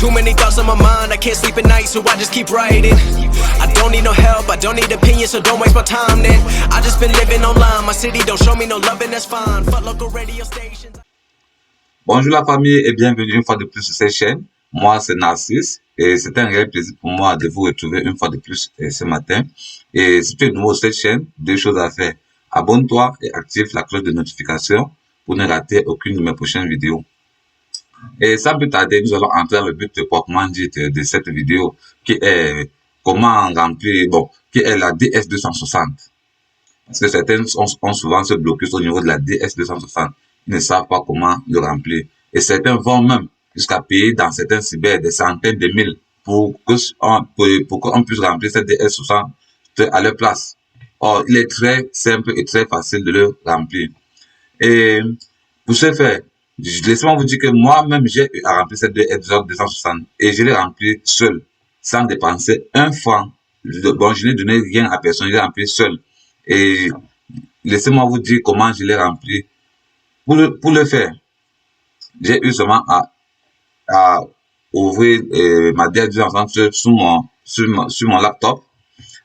Too many thoughts on my mind, I can't sleep at night, so I just keep writing. I don't need no help, I don't need opinions, so don't waste my time then. I just been living online, my city don't show me no love and that's fine. Fuck local radio stations. Bonjour la famille et bienvenue une fois de plus sur cette chaîne. Moi c'est Narcisse et c'est un réel plaisir pour moi de vous retrouver une fois de plus ce matin. Et si tu es nouveau sur cette chaîne, deux choses à faire. Abonne-toi et active la cloche de notification pour ne rater aucune de mes prochaines vidéos. Et sans plus tarder, nous allons entrer dans le but proprement dit de cette vidéo qui est comment remplir, qui est la DS260. Parce que certains ont souvent ce blocus au niveau de la DS260. Ils ne savent pas comment le remplir. Et certains vont même jusqu'à payer dans certains cyber des centaines de mille pour qu'on puisse remplir cette DS60 à leur place. Or, il est très simple et très facile de le remplir. Et pour ce faire, laissez-moi vous dire que moi-même, j'ai eu à remplir cette DS260 et je l'ai rempli seul, sans dépenser un franc. Je n'ai donné rien à personne, je l'ai rempli seul. Et laissez-moi vous dire comment je l'ai rempli. Pour le faire, j'ai eu seulement à ouvrir ma DS260 sur mon laptop.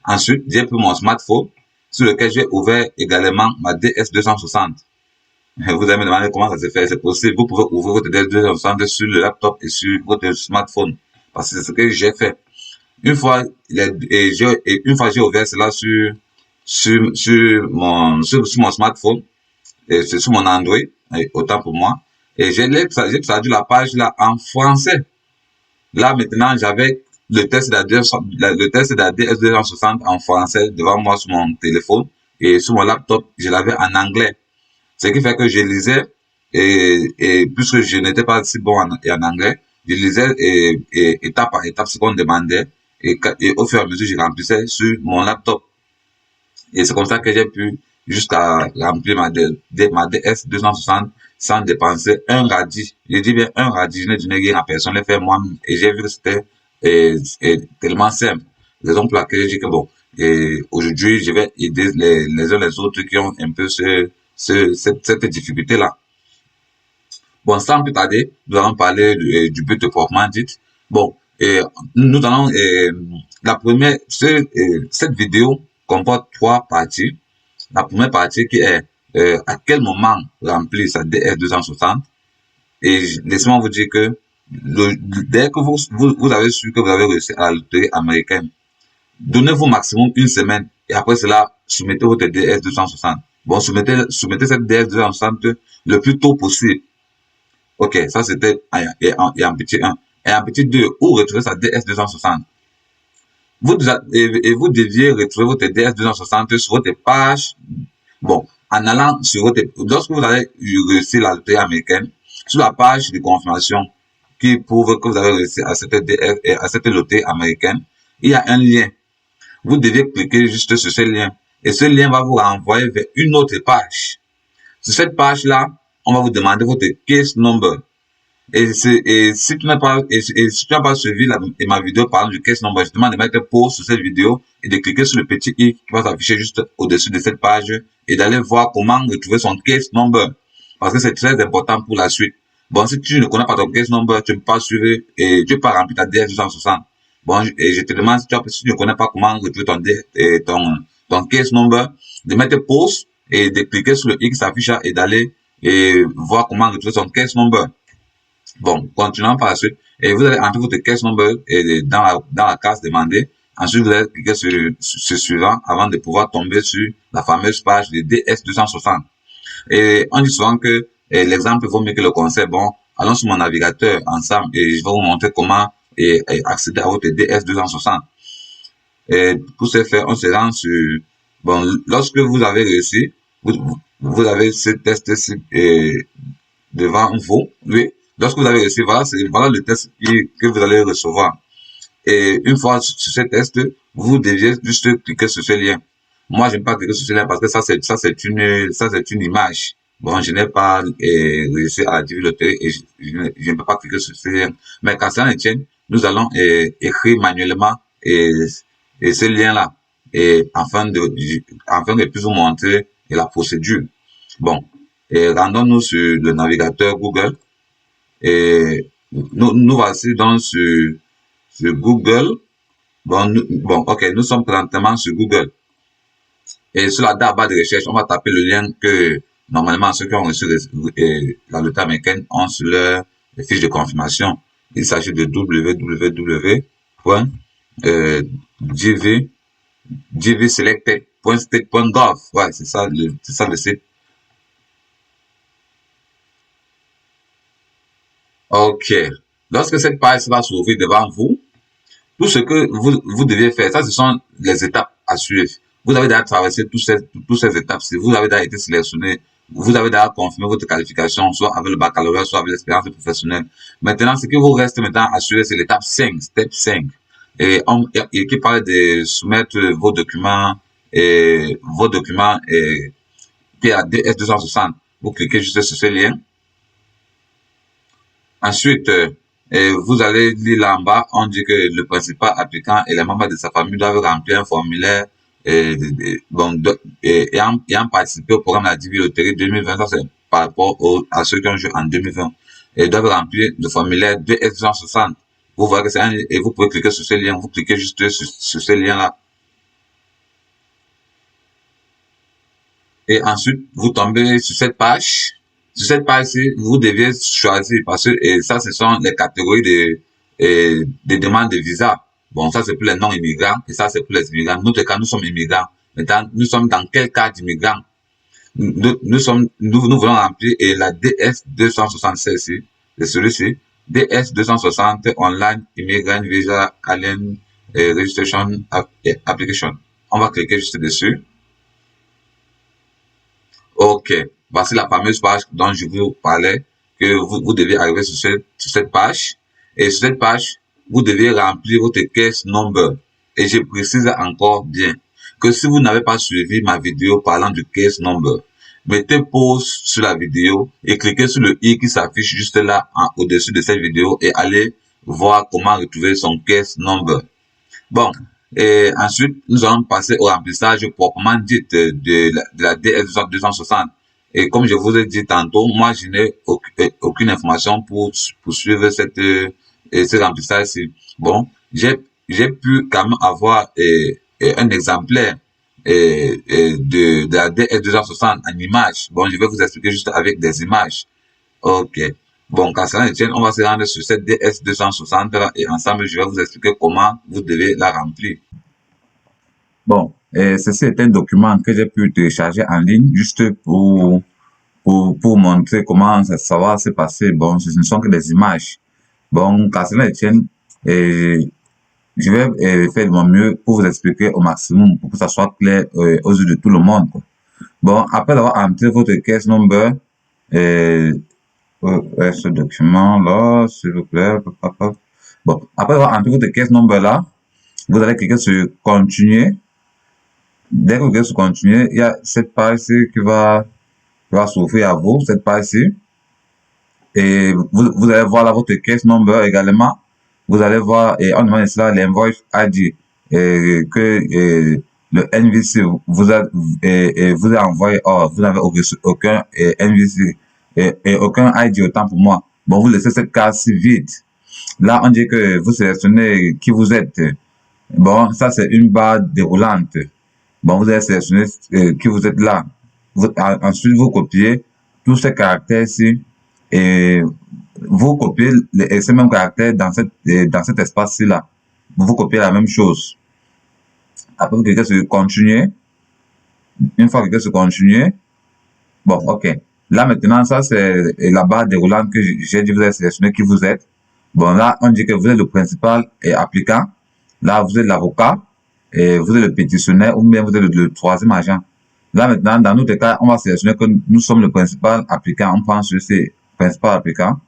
Ensuite, j'ai pris mon smartphone sur lequel j'ai ouvert également ma DS260. Vous allez me demander comment ça se fait. C'est possible. Vous pouvez ouvrir votre DS260 sur le laptop et sur votre smartphone. Parce que c'est ce que j'ai fait. Une fois j'ai ouvert cela sur mon smartphone, et c'est sur mon Android, autant pour moi. Et j'ai traduit la page là en français. Là, maintenant, j'avais le test de la DS260 en français devant moi sur mon téléphone et sur mon laptop, je l'avais en anglais. Ce qui fait que je lisais et puisque je n'étais pas si bon en anglais, je lisais étape par étape ce qu'on demandait et au fur et à mesure, je remplissais sur mon laptop. Et c'est comme ça que j'ai pu jusqu'à remplir ma DS260 sans dépenser un radis. Je dis bien un radis, je n'ai donné rien à personne, je l'ai fait moi-même. Et j'ai vu que c'était tellement simple. Raison pour laquelle j'ai dit que aujourd'hui, je vais aider les uns les autres qui ont un peu cette difficulté-là. Bon, sans plus tarder, nous allons parler du but proprement dit. Bon, nous allons, cette vidéo comporte trois parties. La première partie qui est à quel moment remplir sa DS260. Et laissez-moi vous dire que dès que vous avez su que vous avez réussi à la loterie américaine, donnez-vous maximum une semaine et après cela, soumettez votre DS260. Bon, soumettez cette DS260 le plus tôt possible. Ok, ça c'était en petit 1. Et en petit 2, où retrouver sa DS260. Vous deviez retrouver votre DS260 sur votre page. Bon, en allant sur lorsque vous avez réussi la loterie américaine, sur la page de confirmation qui prouve que vous avez réussi à cette loterie américaine, il y a un lien. Vous devez cliquer juste sur ce lien. Et ce lien va vous renvoyer vers une autre page. Sur cette page-là, on va vous demander votre case number. Et si tu n'as pas suivi ma vidéo parlant du case number, je te demande de mettre pause sur cette vidéo et de cliquer sur le petit i qui va s'afficher juste au-dessus de cette page et d'aller voir comment retrouver son case number. Parce que c'est très important pour la suite. Bon, si tu ne connais pas ton case number, tu ne peux pas suivre et tu peux pas remplir ta DS260. Bon, et je te demande si tu ne connais pas comment retrouver ton case number, de mettre pause et de cliquer sur le i qui s'affiche et d'aller voir comment retrouver son case number. Bon, continuons par la suite. Et vous allez entrer votre case number dans la case demandée. Ensuite, vous allez cliquer sur ce suivant avant de pouvoir tomber sur la fameuse page de DS260. Et on dit souvent que l'exemple vaut mieux que le conseil. Bon, allons sur mon navigateur ensemble et je vais vous montrer comment accéder à votre DS260. Et pour ce faire, on se rend sur... Bon, lorsque vous avez réussi, vous avez ce test devant vous. Oui. Lorsque vous avez réussi, voilà le test que vous allez recevoir. Et une fois sur ce test, vous deviez juste cliquer sur ce lien. Moi, je n'aime pas cliquer sur ce lien parce que ça c'est une image. Bon, je n'ai pas réussi à activer le télé et je ne peux pas cliquer sur ce lien. Mais quand ça ne tient, nous allons écrire manuellement ce lien-là et afin de plus vous montrer la procédure. Bon, rendons-nous sur le navigateur Google. Et Nous voici donc sur Google. Bon, ok, nous sommes présentement sur Google. Et sur la barre de recherche, on va taper le lien que normalement ceux qui ont reçu la lotterie américaine ont sur leur fiche de confirmation. Il s'agit de www.gvselected.state.gov. Ouais, c'est ça le site. Ok. Lorsque cette page va s'ouvrir devant vous, tout ce que vous deviez faire, ça, ce sont les étapes à suivre. Vous avez déjà traversé toutes ces étapes. Si vous avez déjà été sélectionné, vous avez déjà confirmé votre qualification, soit avec le baccalauréat, soit avec l'expérience professionnelle. Maintenant, ce qui vous reste maintenant à suivre, c'est l'étape 5, step 5. Et qui parle de soumettre vos documents, qui est à DS260. Vous cliquez juste sur ce lien. Ensuite, vous allez lire là en bas, on dit que le principal applicant et les membres de sa famille doivent remplir un formulaire ayant participé au programme de la Divi Loterie 2020, ça c'est par rapport à ceux qui ont joué en 2020, et doivent remplir le formulaire 2S260. Vous voyez que c'est et vous pouvez cliquer sur ce lien, vous cliquez juste sur ce lien-là. Et ensuite, vous tombez sur cette page. Sur cette page-ci, vous devez choisir parce que et ça, ce sont les catégories de demandes de visa. Bon, ça, c'est pour les non-immigrants et ça, c'est pour les immigrants. Dans notre cas, nous sommes immigrants. Maintenant, nous sommes dans quel cas d'immigrants? Nous voulons remplir et la DS276, c'est celui-ci. DS260 Online Immigrant Visa Alien Registration Application. On va cliquer juste dessus. Ok, voici la fameuse page dont je vous parlais, que vous devez arriver sur cette page. Et sur cette page, vous devez remplir votre case number. Et je précise encore bien que si vous n'avez pas suivi ma vidéo parlant du case number, mettez pause sur la vidéo et cliquez sur le i qui s'affiche juste là au-dessus de cette vidéo et allez voir comment retrouver son case number. Bon, et ensuite, nous allons passer au remplissage proprement dit de la DS260. Et comme je vous ai dit tantôt, moi, je n'ai aucune information pour suivre ce remplissage-ci. Bon, j'ai pu quand même avoir un exemplaire de la DS260 en image. Bon, je vais vous expliquer juste avec des images. Ok. Bon, qu'à cela ne tienne, on va se rendre sur cette DS260 là et ensemble, je vais vous expliquer comment vous devez la remplir. Bon, ceci est un document que j'ai pu télécharger en ligne juste pour montrer comment ça va se passer. Bon, ce ne sont que des images. Bon, qu'à cela ne tienne, je vais faire de mon mieux pour vous expliquer au maximum pour que ça soit clair aux yeux de tout le monde, quoi. Bon, après avoir entré votre case number, ce document-là, s'il vous plaît. Bon, après avoir entré votre case number là, vous allez cliquer sur continuer. Dès que vous cliquez sur continuer, il y a cette page-ci qui va s'ouvrir à vous, cette page-ci. Et vous allez voir là votre case number également. Vous allez voir, et on demande cela, l'invoice ID, que le NVC vous a envoyé, vous n'avez aucun NVC et aucun ID autant pour moi. Bon, vous laissez cette case-ci vide. Là, on dit que vous sélectionnez qui vous êtes. Bon, ça c'est une barre déroulante. Bon, vous allez sélectionner qui vous êtes là. Ensuite, vous copiez tous ces caractères-ci et vous copiez ces mêmes caractères dans cet espace-ci là. Vous copiez la même chose. Après, vous cliquez sur continuer. Une fois que vous cliquez sur continuer, bon, ok. Là, maintenant, ça, c'est la barre déroulante que j'ai dit, vous allez sélectionner qui vous êtes. Bon, là, on dit que vous êtes le principal et applicant. Là, vous êtes l'avocat et vous êtes le pétitionnaire ou bien vous êtes le troisième agent. Là, maintenant, dans notre cas, on va sélectionner que nous sommes le principal applicant. On prend sur ces principal applicant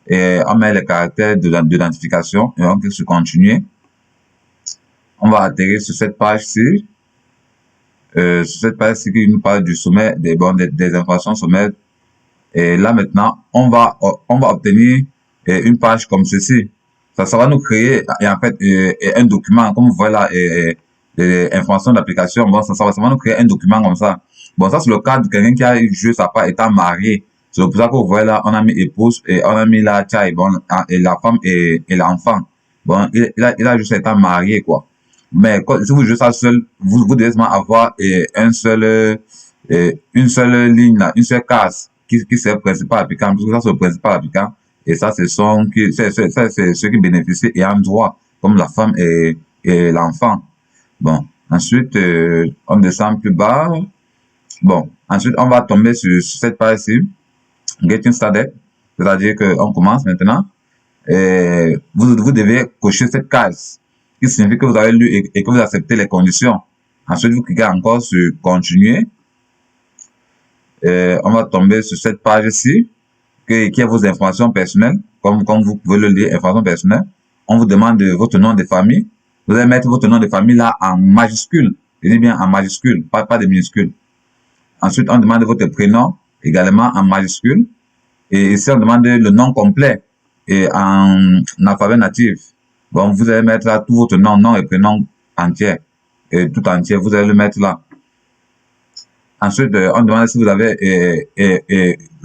et on met les caractères d'identification et on clique sur continuer. On va atterrir sur cette page-ci. Sur cette page-ci qui nous parle du sommet, des informations sommaires. Et là, maintenant, on va obtenir une page comme ceci. Ça va nous créer, et en fait, un document, comme vous voyez là, informations d'application. Bon, ça va nous créer un document comme ça. Bon, ça, c'est le cas de quelqu'un qui a joué sa part étant marié C'est pour ça que vous voyez là, on a mis épouse et on a mis la child, bon, et la femme et l'enfant. Bon, il a juste été marié, quoi. Mais si vous jouez ça seul, vous devez seulement avoir une seule ligne, là, une seule case qui c'est le principal applicant, parce que ça c'est le principal applicant. Et ça, c'est ceux qui bénéficient et en droit, comme la femme et l'enfant. Bon, ensuite, on descend plus bas. Bon, ensuite, on va tomber sur cette page-ci, Getting Started, c'est-à-dire qu'on commence maintenant. Et vous devez cocher cette case, qui signifie que vous avez lu et que vous acceptez les conditions. Ensuite, vous cliquez encore sur Continuer. On va tomber sur cette page-ci, qui est vos informations personnelles, comme vous pouvez le lire, informations personnelles. On vous demande votre nom de famille. Vous allez mettre votre nom de famille là en majuscule. Je dis bien en majuscule, pas de minuscule. Ensuite, on demande votre prénom, également en majuscule. Et ici, on demande le nom complet et en alphabet natif. Bon, vous allez mettre là tout votre nom et prénom entier. Et tout entier, vous allez le mettre là. Ensuite, on demande si vous avez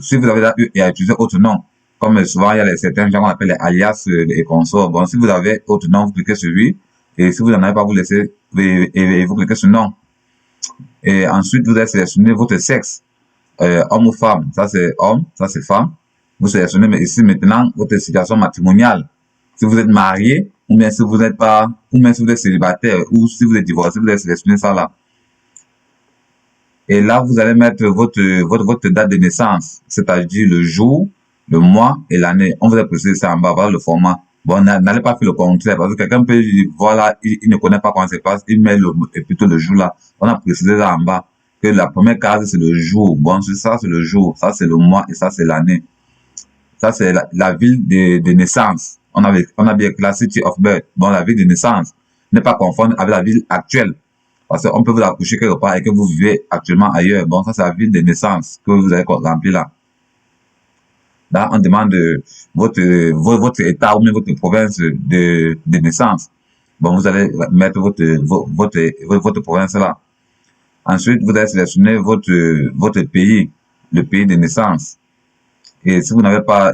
si vous avez eu et utilisé autre nom. Comme souvent, il y a certains gens qu'on appelle les alias et consorts. Bon, si vous avez autre nom, vous cliquez sur lui. Et si vous n'en avez pas, vous laissez et vous cliquez sur non. Et ensuite, vous allez sélectionner votre sexe. Homme ou femme. Ça, c'est homme. Ça, c'est femme. Vous sélectionnez mais ici maintenant votre situation matrimoniale. Si vous êtes marié, ou bien si vous n'êtes pas, ou bien si vous êtes célibataire, ou si vous êtes divorcé, vous allez sélectionner ça là. Et là, vous allez mettre votre date de naissance, c'est-à-dire le jour, le mois et l'année. On vous a précisé ça en bas, voilà le format. Bon, n'allez pas faire le contraire, parce que quelqu'un peut dire, voilà, il ne connaît pas comment ça se passe, il met plutôt le jour là. On a précisé là en bas, que la première case, c'est le jour. Bon, ça, c'est le jour, ça, c'est le mois et ça, c'est l'année. Ça, c'est la ville de naissance. On a bien la city of birth. Bon, la ville de naissance. Ne pas confondre avec la ville actuelle. Parce qu'on peut vous accoucher quelque part et que vous vivez actuellement ailleurs. Bon, ça, c'est la ville de naissance que vous avez rempli là. Là, on demande votre état ou même votre province de naissance. Bon, vous allez mettre votre province là. Ensuite, vous allez sélectionner votre pays, le pays de naissance. Et si vous n'avez pas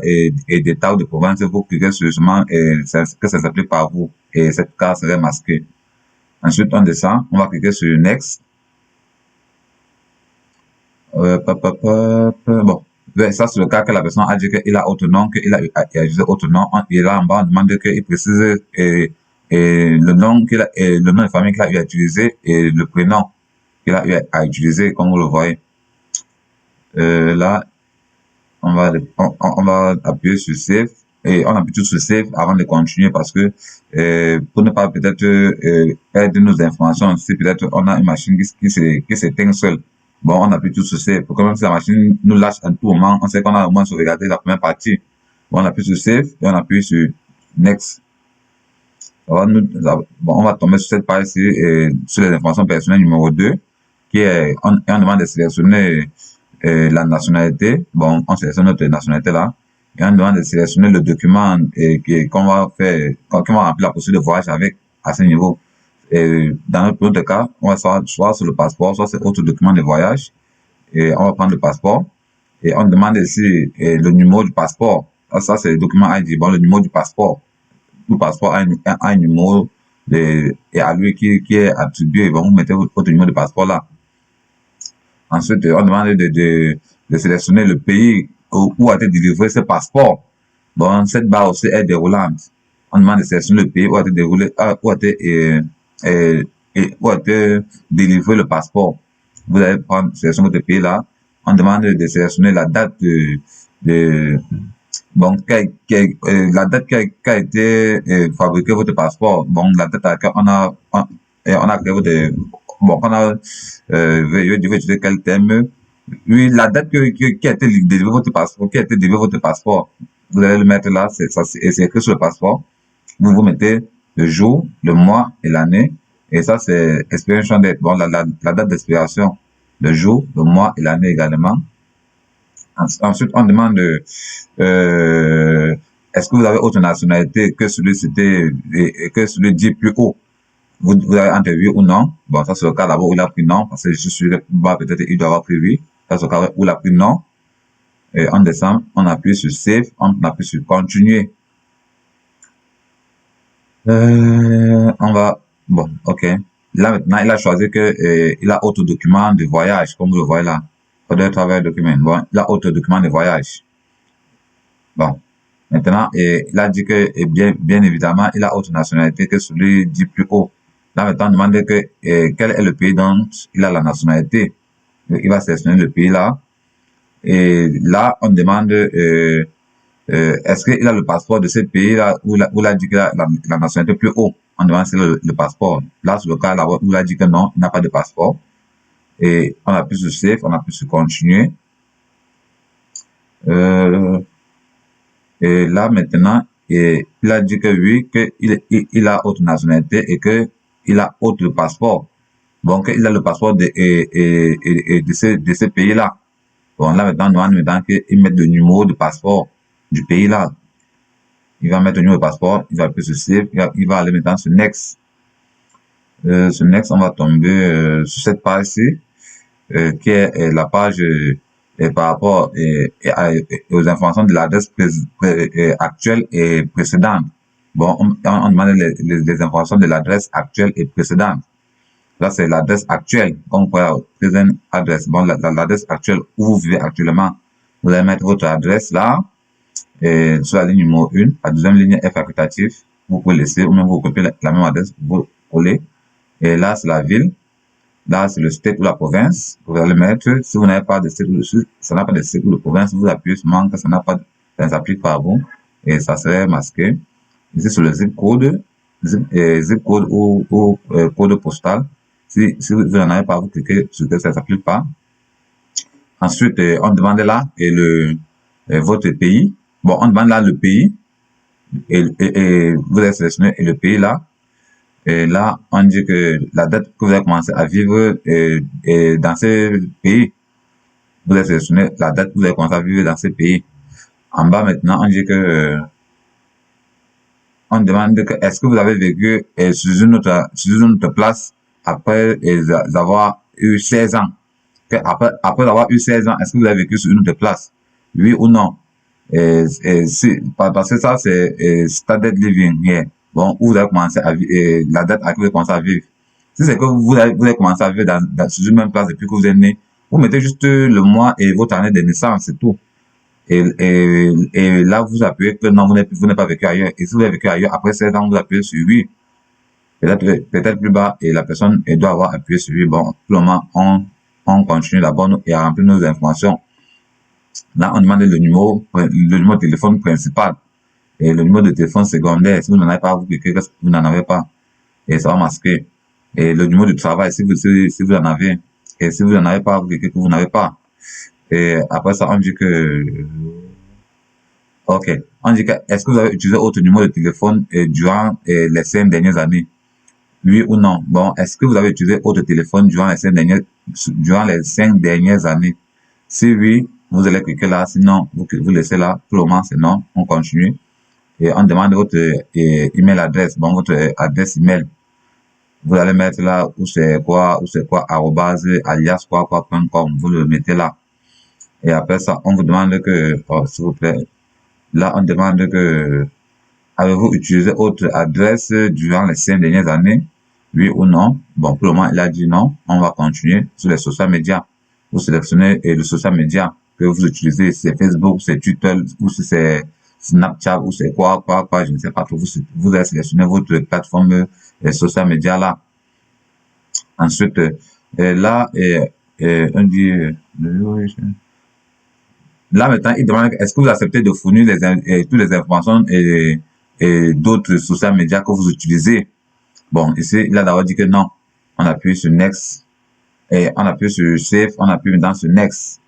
d'état ou de province, vous cliquez sur seulement que ça s'applique par vous. Et cette case serait masquée. Ensuite, on descend, on va cliquer sur Next. Bon, ça c'est le cas que la personne a dit qu'il a autre nom, qu'il a utilisé autre nom. Et là en bas, on demande qu'il précise le nom de famille qu'il a utilisé et le prénom qu'il a utilisé, comme vous le voyez. Là, on va appuyer sur Save. Et on appuie tout sur Save avant de continuer parce que pour ne pas peut-être perdre nos informations, si peut-être on a une machine qui s'éteint seule, bon, on appuie tout sur Save. Pour que même si la machine nous lâche à tout moment, on sait qu'on a au moins sauvegardé la première partie. Bon, on appuie sur Save et on appuie sur Next. On va tomber sur cette page-ci sur les informations personnelles numéro 2, qui est, on demande de sélectionner la nationalité. Bon, on sélectionne notre nationalité là. Et on demande de sélectionner le document qu'on va remplir la procédure de voyage avec à ce niveau. Et dans notre cas, on va soit sur le passeport, soit sur autre document de voyage. Et on va prendre le passeport. Et on demande ici le numéro du passeport. Ça, c'est le document ID. Bon, le numéro du passeport. Le passeport a un numéro et à lui qui est attribué. Bon, vous mettez votre numéro de passeport là. Ensuite, on demande de sélectionner le pays où a été délivré ce passeport. Bon, cette barre aussi est déroulante. On demande de sélectionner le pays où a été délivré le passeport. Vous allez sélectionner votre pays là. On demande de sélectionner la date bon, la date qui a été fabriqué votre passeport. Bon, la date à laquelle on a créé votre, bon, je vais utiliser quel terme. Oui, la date qui a été délivré votre passeport, vous allez le mettre là, c'est écrit sur le passeport. Vous mettez le jour, le mois et l'année, et ça c'est expiration date, bon, la date d'expiration, le jour, le mois et l'année également. Ensuite, on demande est-ce que vous avez autre nationalité que celui dit plus haut. Vous avez interviewé ou non. Bon, ça c'est le cas d'abord où il a pris non, parce que je suis là, peut-être il doit avoir pris oui. Ça c'est le cas où il a pris non. On descend, on appuie sur Save, on appuie sur Continuer. On va, bon, ok. Là, maintenant, il a choisi que, il a autre document de voyage, comme vous le voyez là. Further travel document. Bon, il a autre document de voyage. Bon. Maintenant, il a dit que, bien évidemment, il a autre nationalité que celui dit plus haut. Là, maintenant, on demande que, quel est le pays dont il a la nationalité. Il va sélectionner le pays là. Et là, on demande, est-ce qu'il a le passeport de ce pays-là où il a dit qu'il a la nationalité plus haut? On demande si le passeport. Là, sur le cas là où il a dit que non, il n'a pas de passeport. Et on appuie sur Save, on appuie sur Continuer. Et là, maintenant, il a dit que oui, qu'il a autre nationalité et qu'il a autre passeport. Bon, qu'il a le passeport de ce pays-là. Bon, là, maintenant, on demande maintenant qu'il mette le numéro de passeport du pays là. Il va mettre le numéro de passeport, il va appuyer sur Save, il va aller maintenant sur Next. Sur Next, on va tomber sur cette page-ci, qui est la page par rapport aux informations de l'adresse actuelle et précédente. Bon, on demande les informations de l'adresse actuelle et précédente. Là, c'est l'adresse actuelle, comme vous voyez, present address. Bon, l'adresse actuelle où vous vivez actuellement, vous allez mettre votre adresse là, et sur la ligne numéro 1, la deuxième ligne est facultative. Vous pouvez laisser, ou même vous copiez la même adresse, vous collez. Et là, c'est la ville. Là, c'est le state ou la province. Vous allez mettre, si vous n'avez pas de state ou ça n'a pas de state ou de province, vous appuyez seulement que ça n'a pas, ça s'applique pas à vous. Et ça serait masqué. Ici, sur le zip code, ou code postal. Si vous n'en avez pas, vous cliquez sur que ça s'applique pas. Ensuite, on demande là, votre pays. Bon, on demande là le pays. Et vous allez sélectionner le pays là. Et là, on dit que la date que vous allez commencer à vivre dans ce pays. Vous allez sélectionner la date que vous allez commencer à vivre dans ce pays. En bas, maintenant, on dit que, on demande que, est-ce que vous avez vécu sur une autre place après avoir eu 16 ans? Après avoir eu 16 ans, est-ce que vous avez vécu sur une autre place? Oui ou non? Parce que ça, c'est started living here. Bon, où vous avez commencé à vivre, la date à laquelle vous avez commencé à vivre. Si c'est que vous avez commencé à vivre sur une même place depuis que vous êtes né, vous mettez juste le mois et votre année de naissance, c'est tout. Et là, vous appuyez que non, vous n'avez pas vécu ailleurs. Et si vous avez vécu ailleurs, après 16 ans, vous appuyez sur oui. Peut-être plus bas, et la personne doit avoir appuyé sur oui. Bon, pour le moment, on continue d'abord et à remplir nos informations. Là, on demande le numéro de téléphone principal. Et le numéro de téléphone secondaire, si vous n'en avez pas, vous cliquez que vous n'en avez pas. Et ça va masquer. Et le numéro de travail, si vous en avez. Et si vous n'en avez pas, vous cliquez que vous n'avez pas. Et après ça, on dit que, ok. On dit que, est-ce que vous avez utilisé autre numéro de téléphone durant les 5 dernières années? Oui ou non? Bon, est-ce que vous avez utilisé autre téléphone durant les 5 dernières années? Si oui, vous allez cliquer là. Sinon, vous laissez là. Pour le moment, c'est non. On continue. Et on demande votre email adresse, bon, votre adresse email. Vous allez mettre là, où c'est quoi, alias quoi.com, vous le mettez là. Et après ça, on vous demande que, s'il vous plaît, là, on demande que, avez-vous utilisé autre adresse durant les 5 dernières années? Oui ou non? Bon, pour le moment, il a dit non. On va continuer sur les social médias. Vous sélectionnez le social média que vous utilisez, c'est Facebook, c'est Twitter, ou c'est Snapchat, ou c'est quoi, je ne sais pas trop. Vous allez sélectionner votre plateforme social média là. Ensuite, là, on dit, là maintenant, il demande est-ce que vous acceptez de fournir toutes les informations et d'autres social médias que vous utilisez. Bon, ici, il a d'abord dit que non. On appuie sur Next. Et on appuie sur Save, on appuie maintenant sur Next.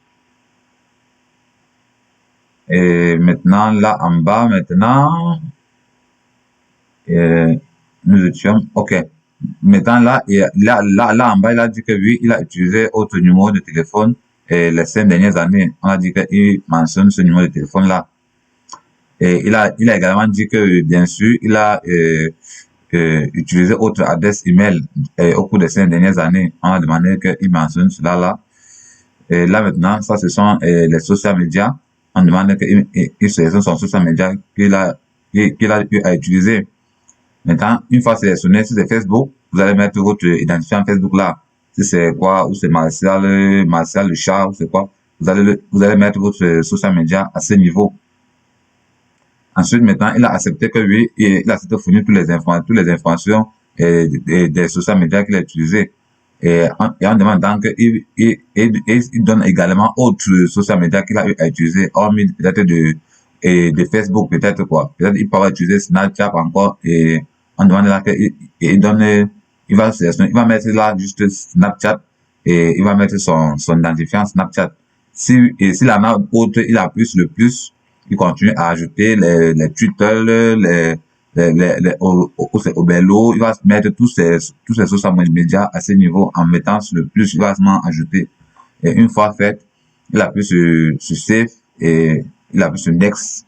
Et maintenant, là en bas, maintenant, nous étions, ok. Maintenant, là en bas, il a dit que oui, il a utilisé autre numéro de téléphone les 5 dernières années. On a dit qu'il mentionne ce numéro de téléphone là. Et il a également dit que, bien sûr, il a utilisé autre adresse email au cours des 5 dernières années. On a demandé qu'il mentionne cela là. Et là maintenant, ça ce sont les social médias on demande qu'il sélectionne son social media qu'il a eu à utiliser. Maintenant, une fois sélectionné, si c'est Facebook, vous allez mettre votre identifiant Facebook là. Si c'est quoi, ou c'est Martial le chat, ou c'est quoi, vous allez mettre votre social media à ce niveau. Ensuite, maintenant, il a accepté que oui, il a accepté de fournir toutes les informations des social media qu'il a utilisés. Et en demandant qu'il il donne également autres social media qu'il a eu à utiliser, hormis peut-être de Facebook, peut-être quoi. Peut-être il peut utiliser Snapchat encore, et on demande là qu'il donne, il va mettre là juste Snapchat, et il va mettre son identifiant Snapchat. S'il en a autre, il appuie sur le plus, il continue à ajouter les Twitter, au bello, il va mettre tous ces social media à ce niveau en mettant sur le plus, il va seulement ajouter. Et une fois fait, il appuie sur Save et il appuie sur Next.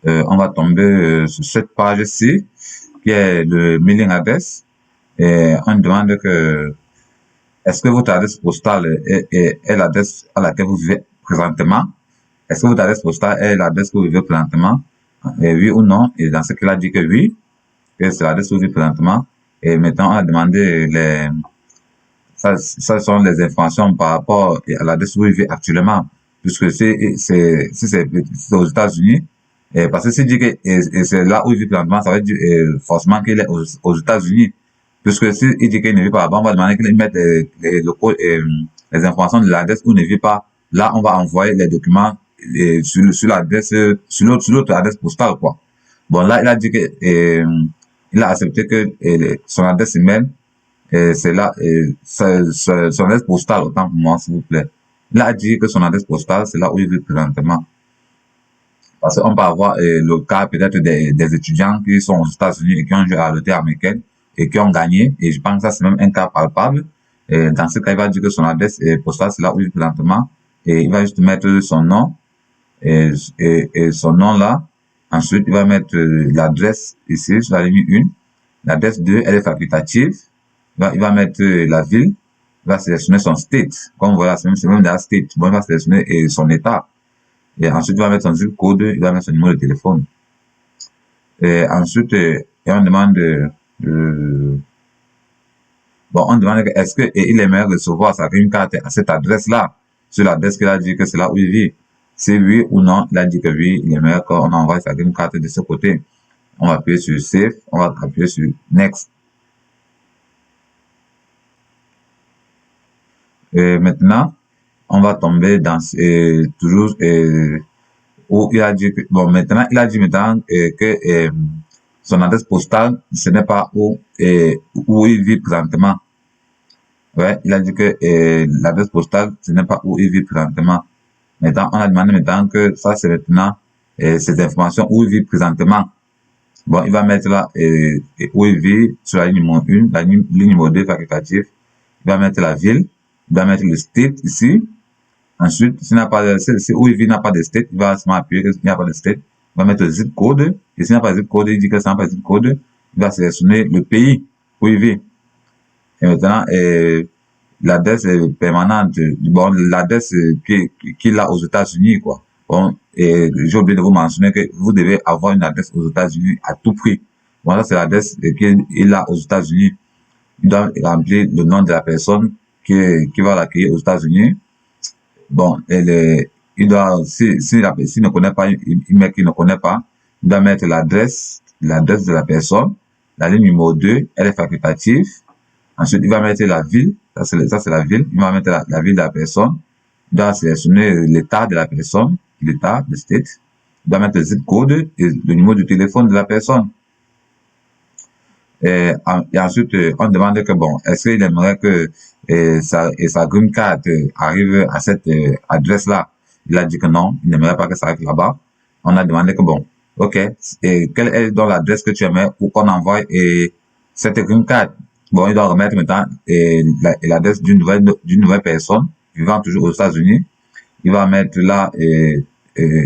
On va tomber sur cette page-ci, qui est le mailing address. Et on demande que, est-ce que votre adresse postale est l'adresse à laquelle vous vivez présentement? Est-ce que votre adresse postale est l'adresse que vous vivez présentement? Et oui ou non? Et dans ce cas-là, dit que oui, que c'est l'adresse où vous vivez présentement. Et maintenant, on a demandé ça sont les informations par rapport à l'adresse où vous vivez actuellement. Puisque si c'est aux États-Unis, parce que s'il dit que c'est là où il vit présentement, ça veut dire forcément qu'il est aux États-Unis. Puisque s'il dit qu'il ne vit pas là-bas, on va demander qu'il mette les informations de l'adresse où il ne vit pas. Là, on va envoyer les documents sur l'adresse, sur l'autre adresse postale, quoi. Bon, là, il a dit que, il a accepté que son adresse email, c'est là, son adresse postale, autant pour moi, s'il vous plaît. Il a dit que son adresse postale, c'est là où il vit présentement. Parce qu'on peut avoir le cas peut-être des étudiants qui sont aux États-Unis et qui ont joué à la loterie américaine et qui ont gagné. Et je pense que ça, c'est même un cas palpable. Et dans ce cas, il va dire que son adresse postale, c'est là où il vit présentement. Et il va juste mettre son nom et son nom là. Ensuite, il va mettre l'adresse ici sur la ligne 1. L'adresse 2, elle est facultative. Il va mettre la ville. Il va sélectionner son state. Comme voilà, c'est même dans la state. Bon, il va sélectionner son état. Et ensuite, il va mettre son zip code. Il va mettre son numéro de téléphone. Et ensuite, on demande bon, on demande est-ce qu'il aimerait recevoir sa green card à cette adresse-là, sur l'adresse qu'il a dit que c'est là où il vit. Si oui ou non, il a dit que oui, il aimerait qu'on envoie sa green card de ce côté. On va appuyer sur Save, on va appuyer sur Next. Et maintenant, on va tomber dans toujours où il a dit que, bon, maintenant, il a dit maintenant que son adresse postale, ce n'est pas où il vit présentement. Ouais, il a dit que l'adresse postale, ce n'est pas où il vit présentement. Maintenant, on a demandé maintenant que ça, c'est maintenant ces informations où il vit présentement. Bon, il va mettre là où il vit sur la ligne numéro 1, la ligne numéro 2 facultative. Il va mettre la ville, il va mettre le state ici. Ensuite, s'il n'a pas où il vit n'a pas de state, il va seulement appuyer qu'il n'y a pas de state. Il va mettre le zip code. Et s'il n'y a pas de zip code, il dit que ça n'a pas de zip code. Il va sélectionner le pays où il vit. Et maintenant, l'adresse permanente, bon, l'adresse qu'il a aux États-Unis, quoi. Bon, et j'ai oublié de vous mentionner que vous devez avoir une adresse aux États-Unis à tout prix. Bon, ça, c'est l'adresse qu'il a aux États-Unis. Il doit remplir le nom de la personne qui va l'accueillir aux États-Unis. Bon, il doit, s'il ne connaît pas, il met qu'il ne connaît pas, il doit mettre l'adresse de la personne. La ligne numéro 2, elle est facultative. Ensuite, il va mettre la ville. Ça, c'est la ville. Il va mettre la ville de la personne. Il doit sélectionner l'état de la personne, l'état, le state. Il doit mettre le zip code et le numéro de téléphone de la personne. Et ensuite, on demande que bon, est-ce qu'il aimerait que sa green card arrive à cette adresse-là? Il a dit que non, il n'aimerait pas que ça arrive là-bas. On a demandé que bon, ok, et quelle est donc l'adresse que tu aimerais pour qu'on envoie cette green card? Bon, il doit remettre maintenant l'adresse d'une nouvelle personne vivant toujours aux États-Unis. Il va mettre là,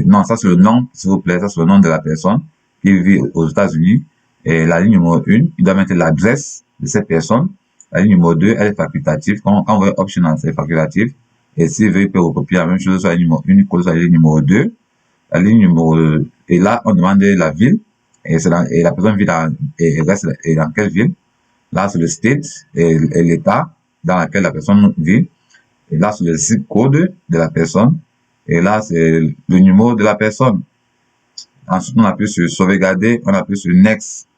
non, ça c'est le nom, s'il vous plaît, ça c'est le nom de la personne qui vit aux États-Unis. Et la ligne numéro 1, il doit mettre l'adresse de cette personne. La ligne numéro 2, elle est facultative. Quand on veut optional, c'est facultatif. Et s'il veut, il peut recopier la même chose sur la ligne numéro 1, il colle sur la ligne numéro 2. La ligne numéro, et là, on demande la ville, et la personne vit et reste dans quelle ville. Là, c'est le state et l'état dans lequel la personne vit. Et là, c'est le zip code de la personne. Et là, c'est le numéro de la personne. Ensuite, on appuie sur sauvegarder, on appuie sur next.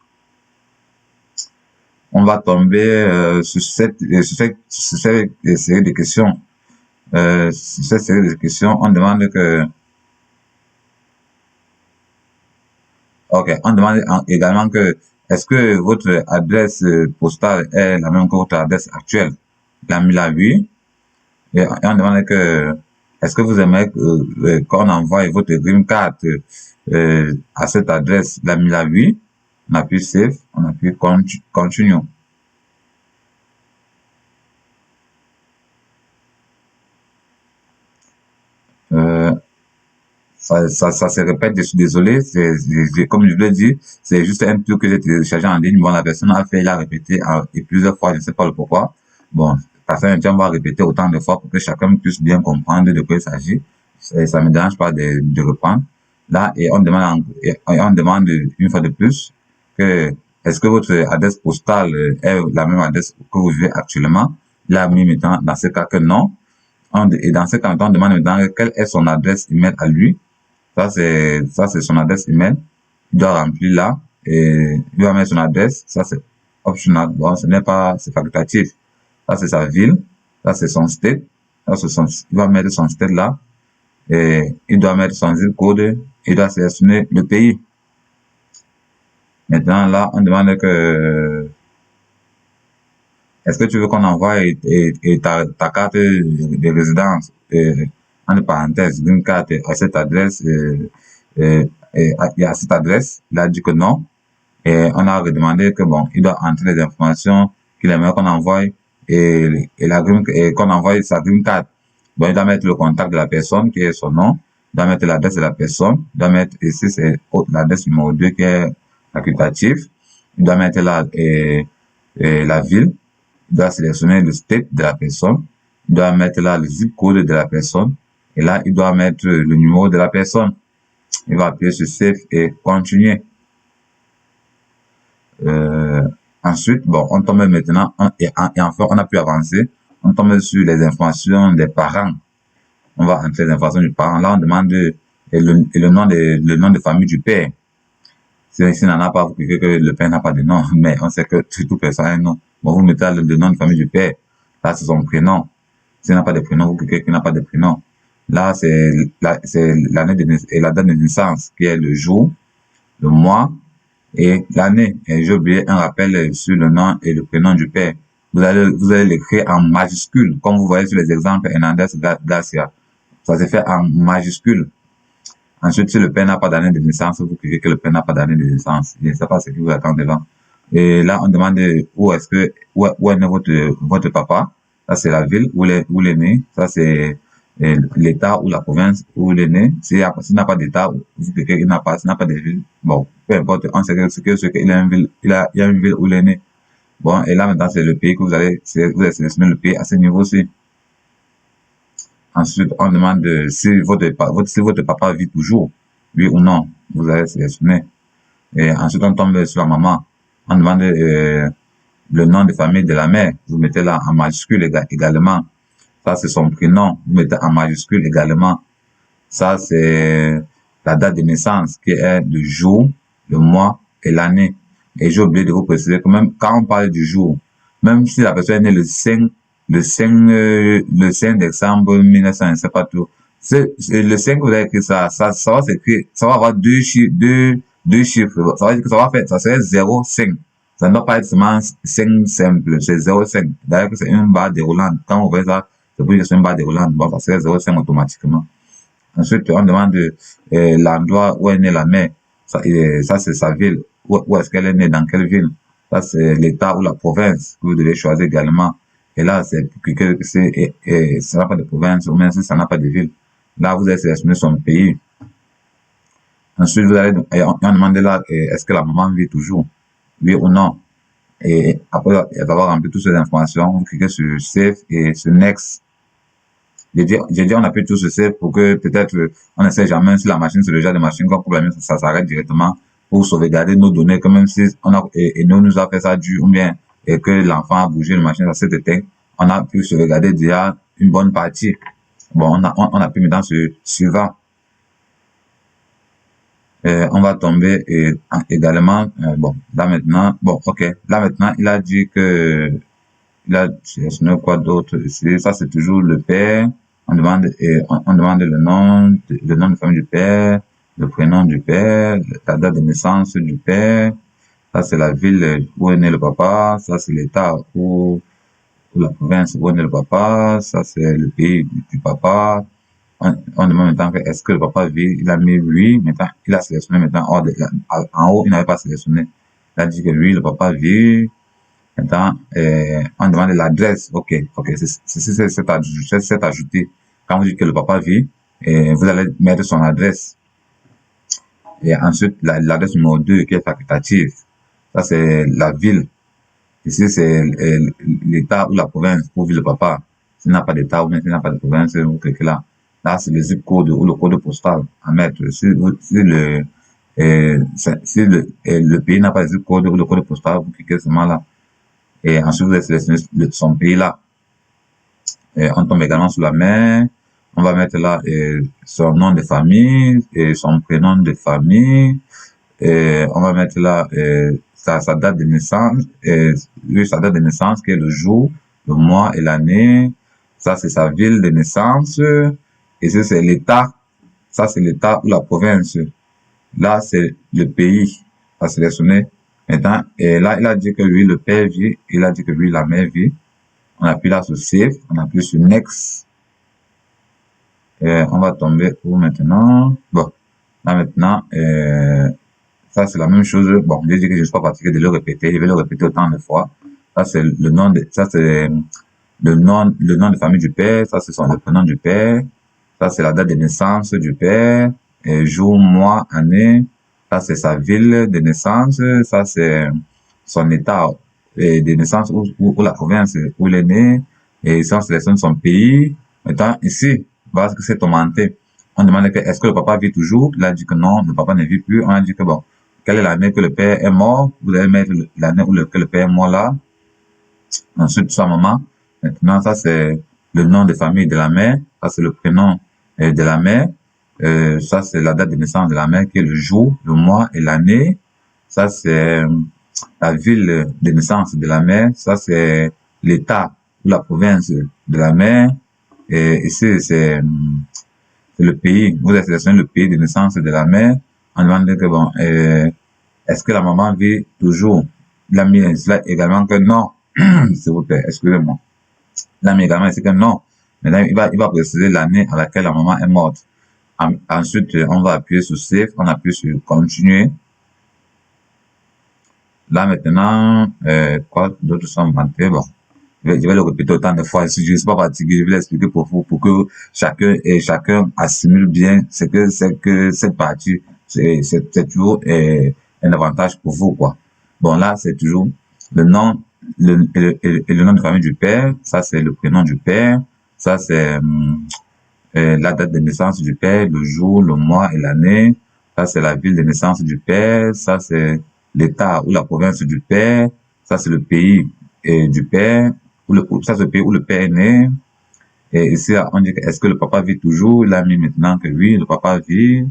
On va tomber sur cette série de questions. Sur cette série de questions, on demande que on demande également que est-ce que votre adresse postale est la même que votre adresse actuelle? La mis là oui. Et on demande que est-ce que vous aimez qu'on envoie votre green card à cette adresse? La mis là oui. On appuie save, on appuie continue. Ça se répète, je suis désolé, comme je l'ai dit, c'est juste un truc que j'ai téléchargé en ligne. Bon, la personne a fait, il a répété et plusieurs fois, je ne sais pas le pourquoi. Bon, on va répéter autant de fois pour que chacun puisse bien comprendre de quoi il s'agit. Ça me dérange pas de reprendre. Là, et on demande une fois de plus que est-ce que votre adresse postale est la même adresse que vous vivez actuellement? Là, mis maintenant, dans ce cas que non. Et dans ce cas, on demande maintenant quelle est son adresse email à lui. Ça, c'est son adresse email. Il doit remplir là. Et il va mettre son adresse. Ça, c'est optional. Bon, ce n'est pas, c'est facultatif. Ça, c'est sa ville. Ça, c'est son state. Ça, il va mettre son state là. Et il doit mettre son zip code. Il doit sélectionner le pays. Maintenant, là, on demande que, est-ce que tu veux qu'on envoie ta carte de résidence, entre parenthèses, d'une carte à cette adresse, à cette adresse? Il a dit que non. Et on a redemandé que bon, il doit entrer les informations qu'il aimerait qu'on envoie et qu'on envoie sa green card. Bon, il doit mettre le contact de la personne qui est son nom. Il doit mettre l'adresse de la personne. Il doit mettre ici, c'est l'adresse numéro 2 qui est facultatif. Il doit mettre là, la ville. Il doit sélectionner le state de la personne. Il doit mettre là le zip code de la personne. Et là, il doit mettre le numéro de la personne. Il va appuyer sur save et continuer. Ensuite, bon, on tombe maintenant, et enfin, on a pu avancer. On tombe sur les informations des parents. On va entrer les informations du parent. Là, on demande le nom de famille du père. Si n'en a pas, vous cliquez que le père n'a pas de nom, mais on sait que tout personne a un nom. Bon, vous mettez le nom de famille du père. Là, c'est son prénom. S'il n'a pas de prénom, vous cliquez qu'il n'a pas de prénom. Là, c'est l'année et la date de naissance, qui est le jour, le mois et l'année. Et j'ai oublié un rappel sur le nom et le prénom du père. Vous allez l'écrire en majuscule, comme vous voyez sur les exemples Hernandez Garcia. Ça se fait en majuscule. Ensuite, si le père n'a pas d'année de naissance, vous cliquez que le père n'a pas d'année de naissance. Je ne sais pas ce qui vous attend devant. Et là, on demande où est né votre papa. Ça, c'est la ville où il est né. Ça, c'est l'état ou la province où il est né. S'il n'a pas d'état, vous cliquez qu'il n'a pas, s'il n'a pas de ville. Bon, peu importe, on sait qu'il a une ville, il y a une ville où il est né. Bon, et là, maintenant, c'est le pays que vous allez sélectionner le pays à ce niveau-ci. Ensuite, on demande si votre papa vit toujours, oui ou non. Vous allez sélectionner. Et ensuite, on tombe sur la maman. On demande le nom de famille de la mère. Vous mettez là en majuscule également. Ça, c'est son prénom. Vous mettez en majuscule également. Ça, c'est la date de naissance qui est le jour, le mois et l'année. Et j'ai oublié de vous préciser que même quand on parle du jour, même si la personne est née le 5 décembre 1900, je ne sais pas tout. Le 5, vous avez écrit ça va s'écrire, ça va avoir deux chiffres. Ça va dire que ça serait 0,5. Ça ne doit pas être seulement 5 simple, c'est 0,5. D'ailleurs, c'est une barre déroulante. Quand vous voyez ça, c'est pour dire que c'est une barre déroulante. Bon, ça serait 0,5 automatiquement. Ensuite, on demande l'endroit où est née la mère. Ça c'est sa ville. Où est-ce qu'elle est née, dans quelle ville. Ça, c'est l'état ou la province que vous devez choisir également. Et là, c'est pour que ça n'a pas de province, ou même si ça n'a pas de ville. Là, vous allez sélectionner son pays. Ensuite, on demande là, est-ce que la maman vit toujours? Oui ou non? Et après avoir rempli toutes ces informations, vous cliquez sur Save et sur Next. J'ai dit, on appuie tout ceci pour que peut-être, on ne sait jamais si la machine, c'est le genre de machine qu'on coupe la main, ça s'arrête directement pour sauvegarder nos données, que même si on a, et nous a fait ça du, ou bien, et que l'enfant a bougé, la machine, ça s'est éteint, on a pu sauvegarder déjà une bonne partie. Bon, on a pu maintenant sur suivant. On va tomber également, bon, là maintenant, bon, ok, là maintenant, il a dit que, il a sélectionné quoi d'autre ici, ça c'est toujours le père, on demande le nom de famille du père, le prénom du père, la date de naissance du père, ça c'est la ville où est né le papa, ça c'est l'état où la province où est né le papa, ça c'est le pays du papa, on demande maintenant que est-ce que le papa vit, il a mis oui, maintenant, il a sélectionné maintenant, en haut, il n'avait pas sélectionné. Il a dit que oui, le papa vit. Maintenant, on demande l'adresse. Ok, c'est ajouté. Quand vous dites que le papa vit, vous allez mettre son adresse. Et ensuite, l'adresse numéro 2 qui est facultative. Ça, c'est la ville. Ici, c'est l'état ou la province où vit le papa. S'il n'a pas d'état ou bien s'il n'a pas de province, ou quelque là. Là, c'est le zip code ou le code postal à mettre. Si le pays n'a pas de zip code ou le code postal, vous cliquez seulement là. Et ensuite, vous allez sélectionner son pays là. Et on tombe également sur la main. On va mettre là son nom de famille et son prénom de famille. Et on va mettre là sa date de naissance. Lui, sa date de naissance qui est le jour, le mois et l'année. Ça, c'est sa ville de naissance. Et ça, c'est l'État. Ça, c'est l'État ou la province. Là, c'est le pays à sélectionner. Maintenant, et là, il a dit que lui, le père vit. Il a dit que lui, la mère vit. On appuie là sur Save. On appuie sur Next. Et on va tomber où maintenant? Bon. Là, maintenant, ça, c'est la même chose. Bon, j'ai dit que je ne suis pas fatigué de le répéter. Je vais le répéter autant de fois. Ça, c'est le nom de, ça, c'est le nom de famille du père. Ça, c'est le prénom du père. Ça, c'est la date de naissance du père, jour, mois, année. Ça, c'est sa ville de naissance. Ça, c'est son état de naissance ou la province où il est né. Et ici, on sélectionne son pays. Maintenant, ici, voilà ce que c'est augmenté. On demande que, est-ce que le papa vit toujours? Il a dit que non, le papa ne vit plus. On a dit que bon, quelle est l'année que le père est mort? Vous allez mettre l'année où que le père est mort là. Ensuite, sa maman. Maintenant, ça, c'est le nom de famille de la mère. Ça, c'est le prénom de la mère. Ça, c'est la date de naissance de la mère qui est le jour, le mois et l'année. Ça, c'est la ville de naissance de la mère. Ça, c'est l'état ou la province de la mère. Et ici, c'est le pays. Vous avez sélectionné le pays de naissance de la mère. On demande que bon, est-ce que la maman vit toujours? Il a mis là également que non. S'il vous plaît, excusez-moi. Il a mis également ici que non. Maintenant, il va préciser l'année à laquelle la maman est morte. Ensuite, on va appuyer sur Save, on appuie sur Continuer. Là, maintenant, quoi d'autres sont inventés? Bon, je vais le répéter autant de fois. Si je ne suis pas fatigué, je vais l'expliquer pour vous, pour que chacun assimile bien ce que c'est que cette partie. C'est toujours un avantage pour vous, quoi. Bon, là, c'est toujours le nom, le nom de famille du père. Ça, c'est le prénom du père. Ça, c'est la date de naissance du père, le jour, le mois et l'année. Ça, c'est la ville de naissance du père. Ça, c'est l'état ou la province du père. Ça, c'est le pays du père. Ça, c'est le pays où le père est né. Et ici, on dit que est-ce que le papa vit toujours? Il a mis maintenant que oui, le papa vit.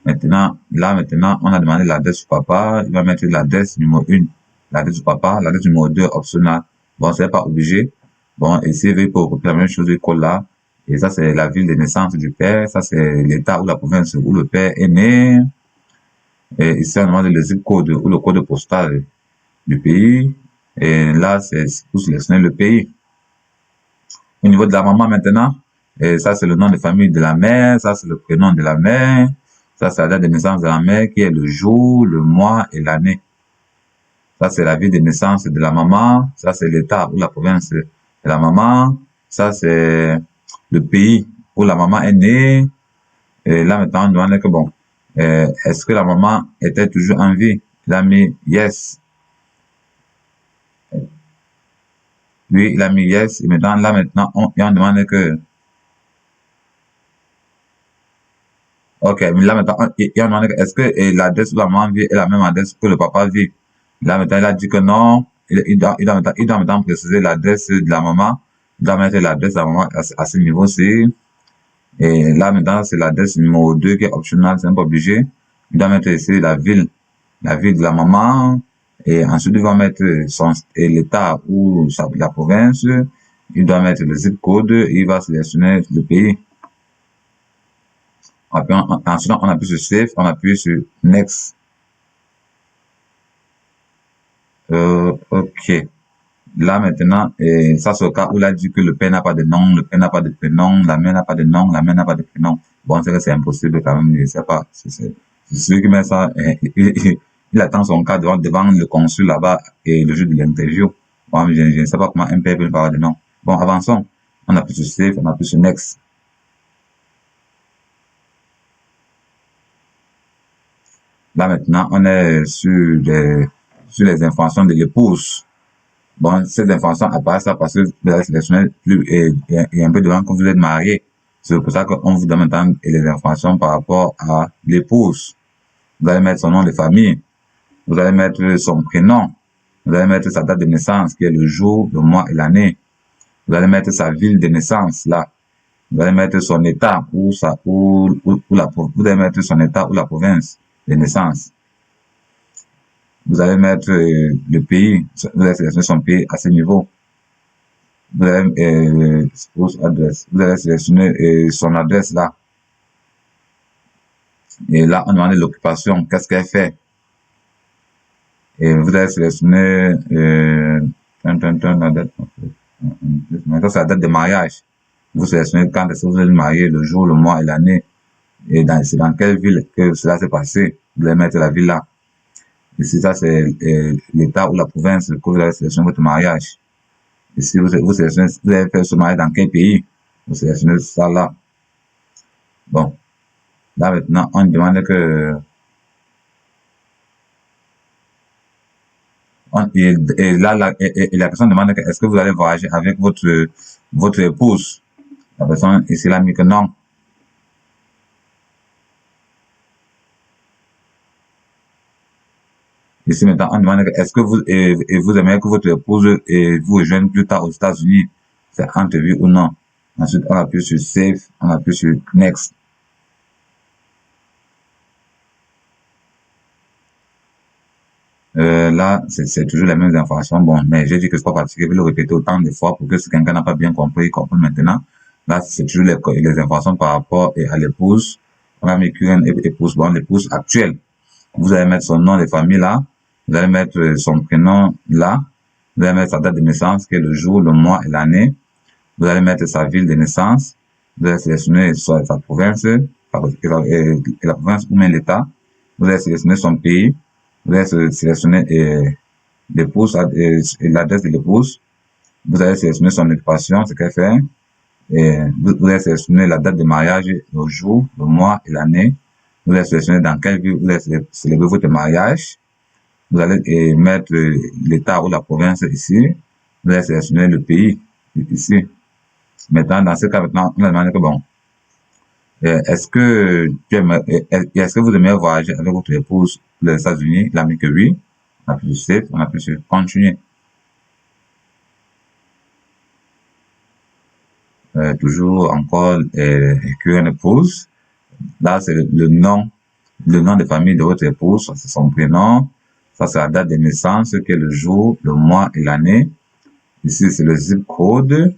Maintenant, on a demandé l'adresse du papa. Il va mettre l'adresse numéro 1, l'adresse du papa. L'adresse numéro 2, optionnel. Bon, c'est pas obligé. Bon, ici, il faut recopier la même chose, il colle là. Et ça, c'est la ville de naissance du père. Ça, c'est l'état ou la province où le père est né. Et ici, on demande le zip code ou le code postal du pays. Et là, c'est pour sélectionner le pays. Au niveau de la maman maintenant, et ça, c'est le nom de famille de la mère. Ça, c'est le prénom de la mère. Ça, c'est la date de naissance de la mère qui est le jour, le mois et l'année. Ça, c'est la ville de naissance de la maman. Ça, c'est l'état ou la province de la maman. Ça, c'est le pays où la maman est née. Et là, maintenant, on demande que bon, est-ce que la maman était toujours en vie? Il a mis yes. Lui, il a mis yes. Et maintenant, là, maintenant, on demande que Ok, mais là maintenant, il a demandé est-ce que l'adresse où la maman vit est la même adresse que le papa vit. Là maintenant, il a dit que non. Il doit maintenant préciser l'adresse de la maman. Il doit mettre l'adresse de la maman à ce niveau-ci. Et là maintenant, c'est l'adresse numéro 2 qui est optionnelle, c'est pas obligé. Il doit mettre ici la ville de la maman. Et ensuite, il va mettre l'état ou la province. Il doit mettre le zip code. Et il va sélectionner le pays. Ensuite, on appuie sur Save, on appuie sur Next. Ok. Là, maintenant, ça, c'est le cas où il a dit que le père n'a pas de nom, le père n'a pas de prénom, la mère n'a pas de nom, la mère n'a pas de prénom. Bon, c'est que c'est impossible quand même, je sais pas. C'est celui qui met ça, il attend son cas devant le consul là-bas et le jour de l'interview. Bon, je ne sais pas comment un père peut avoir de nom. Bon, avançons. On appuie sur Save, on appuie sur Next. Là, maintenant, on est sur les informations de l'épouse. Bon, ces informations apparaissent là parce que vous avez sélectionné et un peu devant que vous êtes marié. C'est pour ça qu'on vous donne maintenant les informations par rapport à l'épouse. Vous allez mettre son nom de famille. Vous allez mettre son prénom. Vous allez mettre sa date de naissance, qui est le jour, le mois et l'année. Vous allez mettre sa ville de naissance, là. Vous allez mettre son état vous allez mettre son état ou la province de naissance. Vous allez mettre le pays, vous allez sélectionner son pays à ce niveau. Vous allez, vous allez sélectionner son adresse là. Et là, on demande l'occupation, qu'est-ce qu'elle fait. Et vous allez sélectionner la date. Maintenant, c'est la date de mariage. Vous sélectionnez quand est-ce que vous êtes marié, le jour, le mois et l'année. Et c'est dans quelle ville que cela s'est passé. Vous allez mettre la ville là. Ici, ça, c'est l'état ou la province que vous allez sélectionner votre mariage. Ici, vous sélectionnez, vous allez faire ce mariage dans quel pays. Vous sélectionnez ça là. Bon. Là, maintenant, on demande que... Et là, la personne demande que est-ce que vous allez voyager avec votre épouse. La personne ici, là, a mis que non. Ici, maintenant, on demande est-ce que vous aimeriez que votre épouse vous rejoigne plus tard aux États-Unis? C'est entrevu ou non? Ensuite, on appuie sur Save, on appuie sur Next. Là, c'est toujours les mêmes informations. Bon, mais j'ai dit que c'est pas parce que je vais le répéter autant de fois pour que si quelqu'un n'a pas bien compris, il comprenne maintenant. Là, c'est toujours les informations par rapport à l'épouse. On a mis qu'une épouse, bon, l'épouse actuelle. Vous allez mettre son nom de famille là. Vous allez mettre son prénom là. Vous allez mettre sa date de naissance, qui est le jour, le mois et l'année. Vous allez mettre sa ville de naissance. Vous allez sélectionner sa province, et la province ou même l'État. Vous allez sélectionner son pays. Vous allez sélectionner l'épouse et l'adresse de l'épouse. Vous allez sélectionner son occupation, ce qu'elle fait. Et vous allez sélectionner la date de mariage, le jour, le mois et l'année. Vous allez sélectionner dans quelle ville vous allez célébrer votre mariage. Vous allez mettre l'État ou la province ici. Vous allez sélectionner le pays ici. Maintenant, dans ce cas, maintenant, on a demandé que bon, est-ce que vous aimeriez voyager avec votre épouse les États-Unis? Il a mis que oui. On appuie sur Save, on appuie sur Continuer. Toujours encore une épouse. Là, c'est le nom de famille de votre épouse. C'est son prénom. Ça, c'est la date de naissance, qui est le jour, le mois et l'année. Ici, c'est le zip code.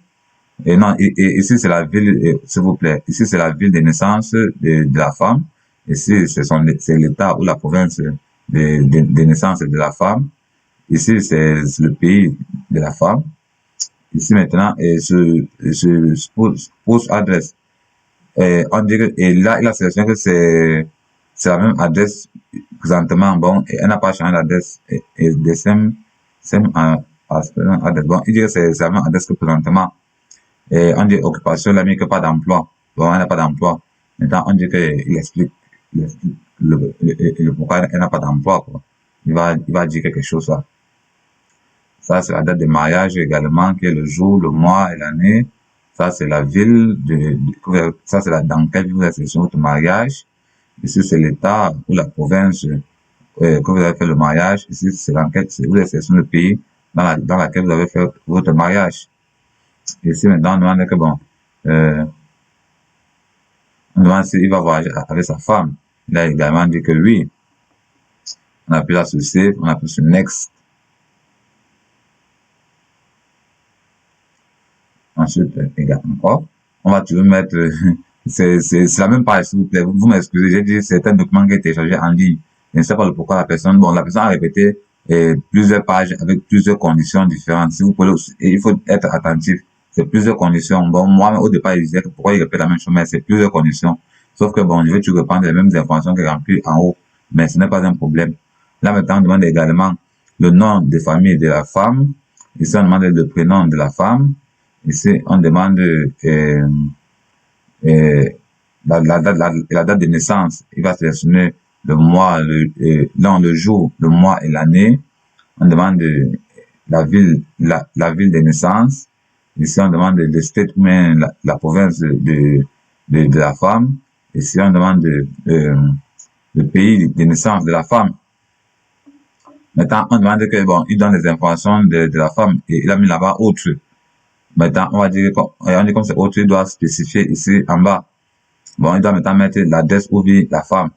Et non, ici, c'est la ville, s'il vous plaît. Ici, c'est la ville de naissance de la femme. Ici, c'est l'état ou la province de naissance de la femme. Ici, c'est le pays de la femme. Ici, maintenant, post adresse. On dirait, et là, il a sélectionné que c'est la même adresse présentement. Bon, et elle n'a pas changé d'adresse. Et de same adresse. Bon, il dirait que c'est la même adresse que présentement. Et on dit occupation, il a mis que pas d'emploi. Bon, elle n'a pas d'emploi. Maintenant, on dit qu'il explique le pourquoi elle n'a pas d'emploi, quoi. Il va dire quelque chose, là. Ça, c'est la date de mariage également, qui est le jour, le mois et l'année. Ça, c'est la ville ça, c'est dans quelle ville vous avez sélectionné votre mariage. Ici, c'est l'État ou la province que vous avez fait le mariage. Ici, c'est l'enquête, vous avez sélectionné le pays dans laquelle vous avez fait votre mariage. Ici, maintenant, on demande que bon, on demande s'il va voyager avec sa femme. Il a également dit que oui. On appuie là sur Save, on appuie sur Next. Ensuite, encore, on va toujours mettre, c'est la même page, s'il vous plaît. Vous m'excusez, j'ai dit c'est un document qui a été téléchargé en ligne. Je ne sais pas le pourquoi la personne a répété plusieurs pages avec plusieurs conditions différentes. Si vous pouvez, il faut être attentif. C'est plusieurs conditions. Bon, moi, au départ, il disait que pourquoi il répète la même chose, mais c'est plusieurs conditions. Sauf que bon, je vais toujours reprendre les mêmes informations qu'il remplit en haut, mais ce n'est pas un problème. Là, maintenant, on demande également le nom de famille de la femme. Ici, on demande le prénom de la femme. Ici, on demande la date de naissance. Il va sélectionner le mois, le jour, le mois et l'année. On demande la ville de naissance. Ici, on demande le state ou bien la province de la femme. Ici, on demande le pays de naissance de la femme. Maintenant, on demande que, bon, il donne les informations de la femme et il a mis là-bas autre. Maintenant, on dit comme c'est autre, il doit spécifier ici en bas. Bon, il doit maintenant mettre l'adresse où vit la femme.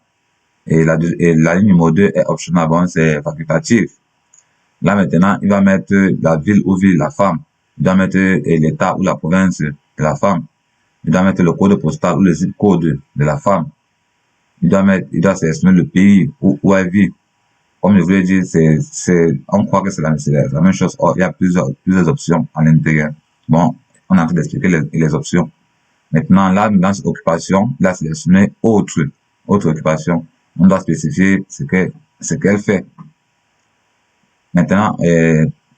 Et la ligne numéro 2 est optionnelle, bon, c'est facultatif. Là, maintenant, il va mettre la ville où vit la femme. Il doit mettre l'état ou la province de la femme. Il doit mettre le code postal ou le zip code de la femme. Il doit sélectionner le pays où elle vit. Comme je vous l'ai dit, on croit que c'est la même chose. Or, il y a plusieurs options à l'intérieur. Bon, on est en train d'expliquer les options. Maintenant, là, dans cette occupation, il a sélectionné autre occupation. On doit spécifier ce qu'elle fait. Maintenant,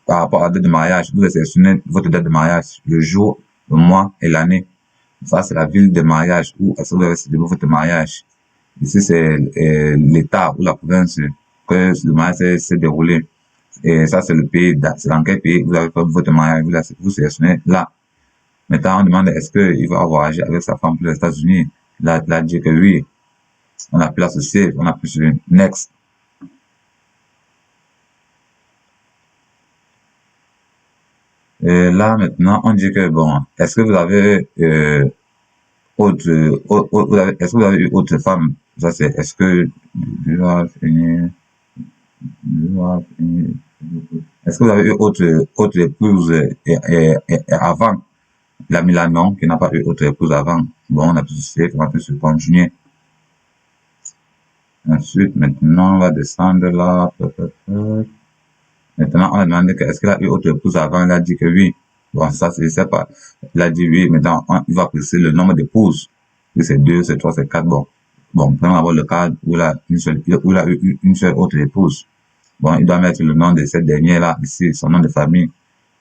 par rapport à la date de mariage, vous allez sélectionner votre date de mariage, le jour, le mois et l'année. Ça, c'est la ville de mariage où est-ce que vous avez célébré votre mariage. Ici, c'est l'État ou la province que le mariage s'est déroulé. Et ça, c'est le pays, c'est dans quel pays vous avez fait votre mariage, vous sélectionnez là. Maintenant, on demande est-ce qu'il va voyager avec sa femme pour les États-Unis. Là, il a dit que oui. On appuie là sur Save, on appuie sur Next. Et là, maintenant, on dit que bon, est-ce que vous avez est-ce que vous avez eu autre femme? Ça, c'est est-ce que est-ce que vous avez eu autre épouse avant? Il a mis là non, qui n'a pas eu autre épouse avant. Bon, on a pu se on a pu se continuer. Ensuite, maintenant, on va descendre là. Maintenant, on a demandé est-ce qu'il a eu autre épouse avant. Il a dit que oui. Bon, ça, je sais pas. Il a dit oui. Maintenant, il va préciser le nombre d'épouses. C'est 2, c'est 3, c'est 4. Bon, prenons d'abord le cas où il a eu une seule autre épouse. Bon, il doit mettre le nom de cette dernière là, ici, son nom de famille.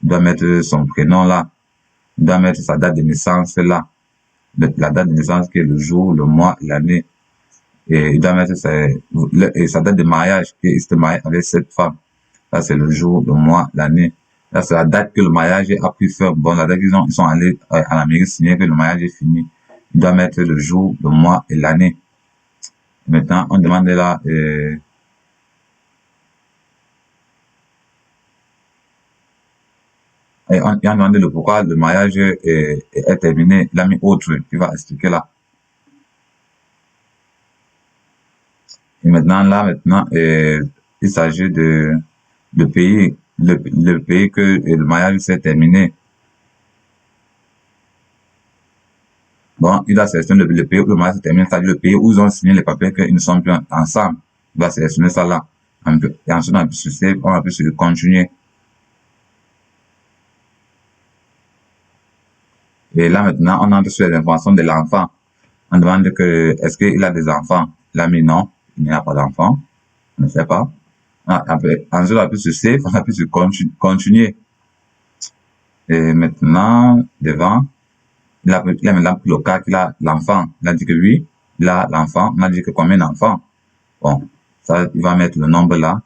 Il doit mettre son prénom là. Il doit mettre sa date de naissance là. La date de naissance qui est le jour, le mois, l'année. Et il doit mettre sa date de mariage, qui est marié avec cette femme. Là, c'est le jour, le mois, l'année. Là, c'est la date que le mariage a pu faire. Bon, la date qu'ils sont allés à la mairie signer que le mariage est fini. Il doit mettre le jour, le mois et l'année. Maintenant, on demande là, et on a demandé le pourquoi le mariage est terminé. Il a mis autre, il va expliquer là. Et maintenant, il s'agit de le pays que le mariage s'est terminé. Bon, il a sélectionné le pays où le mariage s'est terminé, c'est-à-dire le pays où ils ont signé les papiers qu'ils ne sont plus ensemble. Il va sélectionner ça là. Et ensuite, on a pu se continuer. Et là, maintenant, on entre sur les informations de l'enfant. On demande est-ce qu'il a des enfants? Il a mis non, il n'y a pas d'enfant. On ne sait pas. Ensuite, on a pu se save, on a pu se continuer. Et maintenant, devant, il a maintenant le cas qu'il a l'enfant. Il a dit que oui, il a l'enfant. On a dit que combien d'enfants? Bon, ça, il va mettre le nombre là.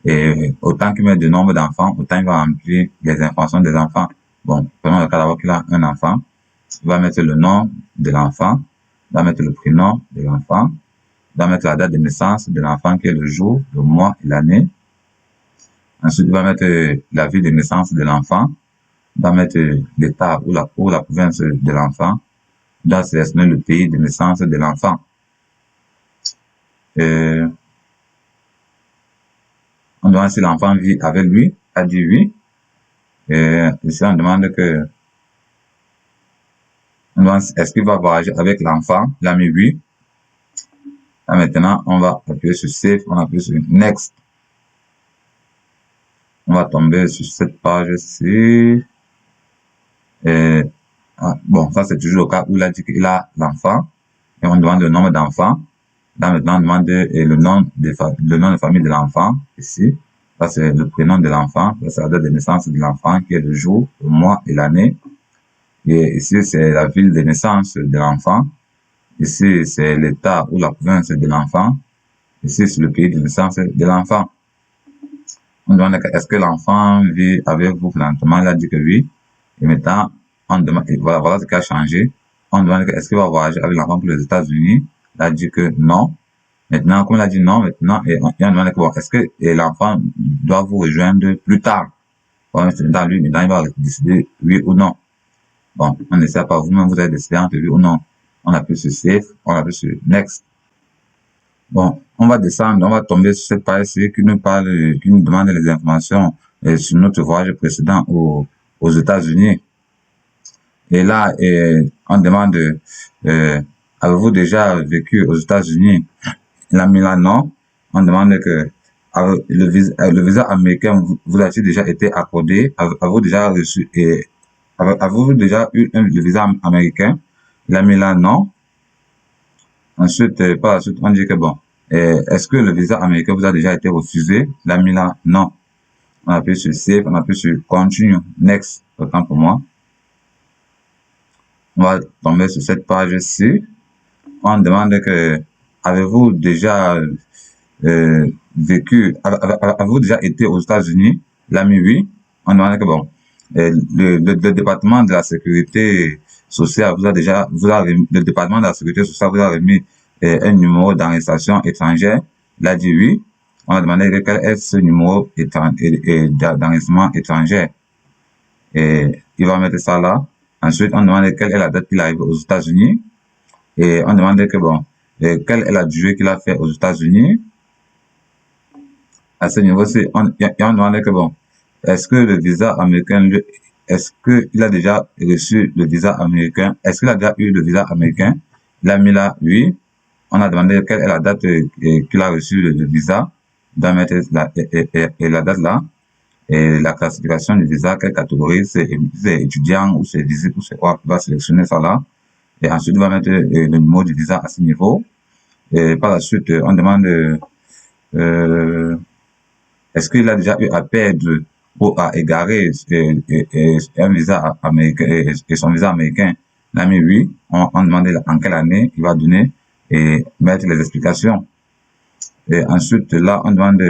Et autant qu'il met le nombre d'enfants, autant il va remplir les informations des enfants. Bon, prenons le cas d'abord qu'il a un enfant. Il va mettre le nom de l'enfant. Il va mettre le prénom de l'enfant. doit mettre la date de naissance de l'enfant qui est le jour, le mois et l'année. Ensuite, il va mettre la ville de naissance de l'enfant, il va mettre l'état ou la province de l'enfant, il doit sélectionner le pays de naissance de l'enfant. On demande si l'enfant vit avec lui, a dit oui. Ici, on demande est-ce qu'il va voyager avec l'enfant, il a mis oui. Là, maintenant, on va appuyer sur Save, on appuie sur Next. On va tomber sur cette page-ci. Bon, ça c'est toujours le cas où il a dit qu'il a l'enfant. Et on demande le nombre d'enfants. Là, maintenant, on demande le nom de famille de l'enfant, ici. Ça, c'est le prénom de l'enfant. Ça, c'est la date de naissance de l'enfant, qui est le jour, le mois et l'année. Et ici, c'est la ville de naissance de l'enfant. Ici, c'est l'état ou la province de l'enfant. Ici, c'est le pays de naissance de l'enfant. On demande est-ce que l'enfant vit avec vous présentement. Il a dit que oui. Et maintenant, on demande, voilà ce qui a changé. On demande est-ce qu'il va voyager avec l'enfant pour les États-Unis. Il a dit que non. Maintenant, comme il a dit non, maintenant, et on demande bon, est-ce que l'enfant doit vous rejoindre plus tard? Bon, maintenant, lui, maintenant, il va décider oui ou non. Bon, on ne sait pas vous-même, vous avez décidé entre oui ou non. On appuie sur Save, on appuie sur Next. Bon, on va descendre, on va tomber sur cette page-ci qui nous demande les informations sur notre voyage précédent aux États-Unis. Et là, on demande, avez-vous déjà vécu aux États-Unis? Il a mis là non. On demande que le visa américain vous a-t-il déjà été accordé? Avez-vous déjà reçu avez-vous déjà eu le visa américain? Il a mis là non. Ensuite, par la suite, on dit que bon, est-ce que le visa américain vous a déjà été refusé? Il a mis là non. On appuie sur Save, on appuie sur Continue, Next, autant pour moi. On va tomber sur cette page-ci. On demande que avez-vous déjà avez-vous déjà été aux États-Unis? Il a mis oui. On demande que bon, le département de la sécurité sociale le département de la sécurité sociale vous a remis un numéro d'arrestation étrangère. Il a dit oui. On a demandé quel est ce numéro d'enregistrement étranger. Et il va mettre ça là. Ensuite, on demande quelle est la date qu'il arrive aux États-Unis. Et on demande que bon, quelle est la durée qu'il a fait aux États-Unis. À ce niveau-ci, on demande que bon, est-ce que le visa américain, est-ce qu'il a déjà reçu le visa américain? Est-ce qu'il a déjà eu le visa américain? Il a mis là, oui. On a demandé quelle est la date qu'il a reçu le visa. Il doit mettre la date là. Et la classification du visa, quelle catégorie, c'est étudiant ou c'est visite ou c'est quoi, il va sélectionner ça là. Et ensuite, il va mettre le numéro du visa à ce niveau. Et par la suite, on demande est-ce qu'il a déjà eu à perdre ou à égarer un visa américain et son visa américain. Il a mis oui. On demande en quelle année il va donner et mettre les explications. Et ensuite, là, on demande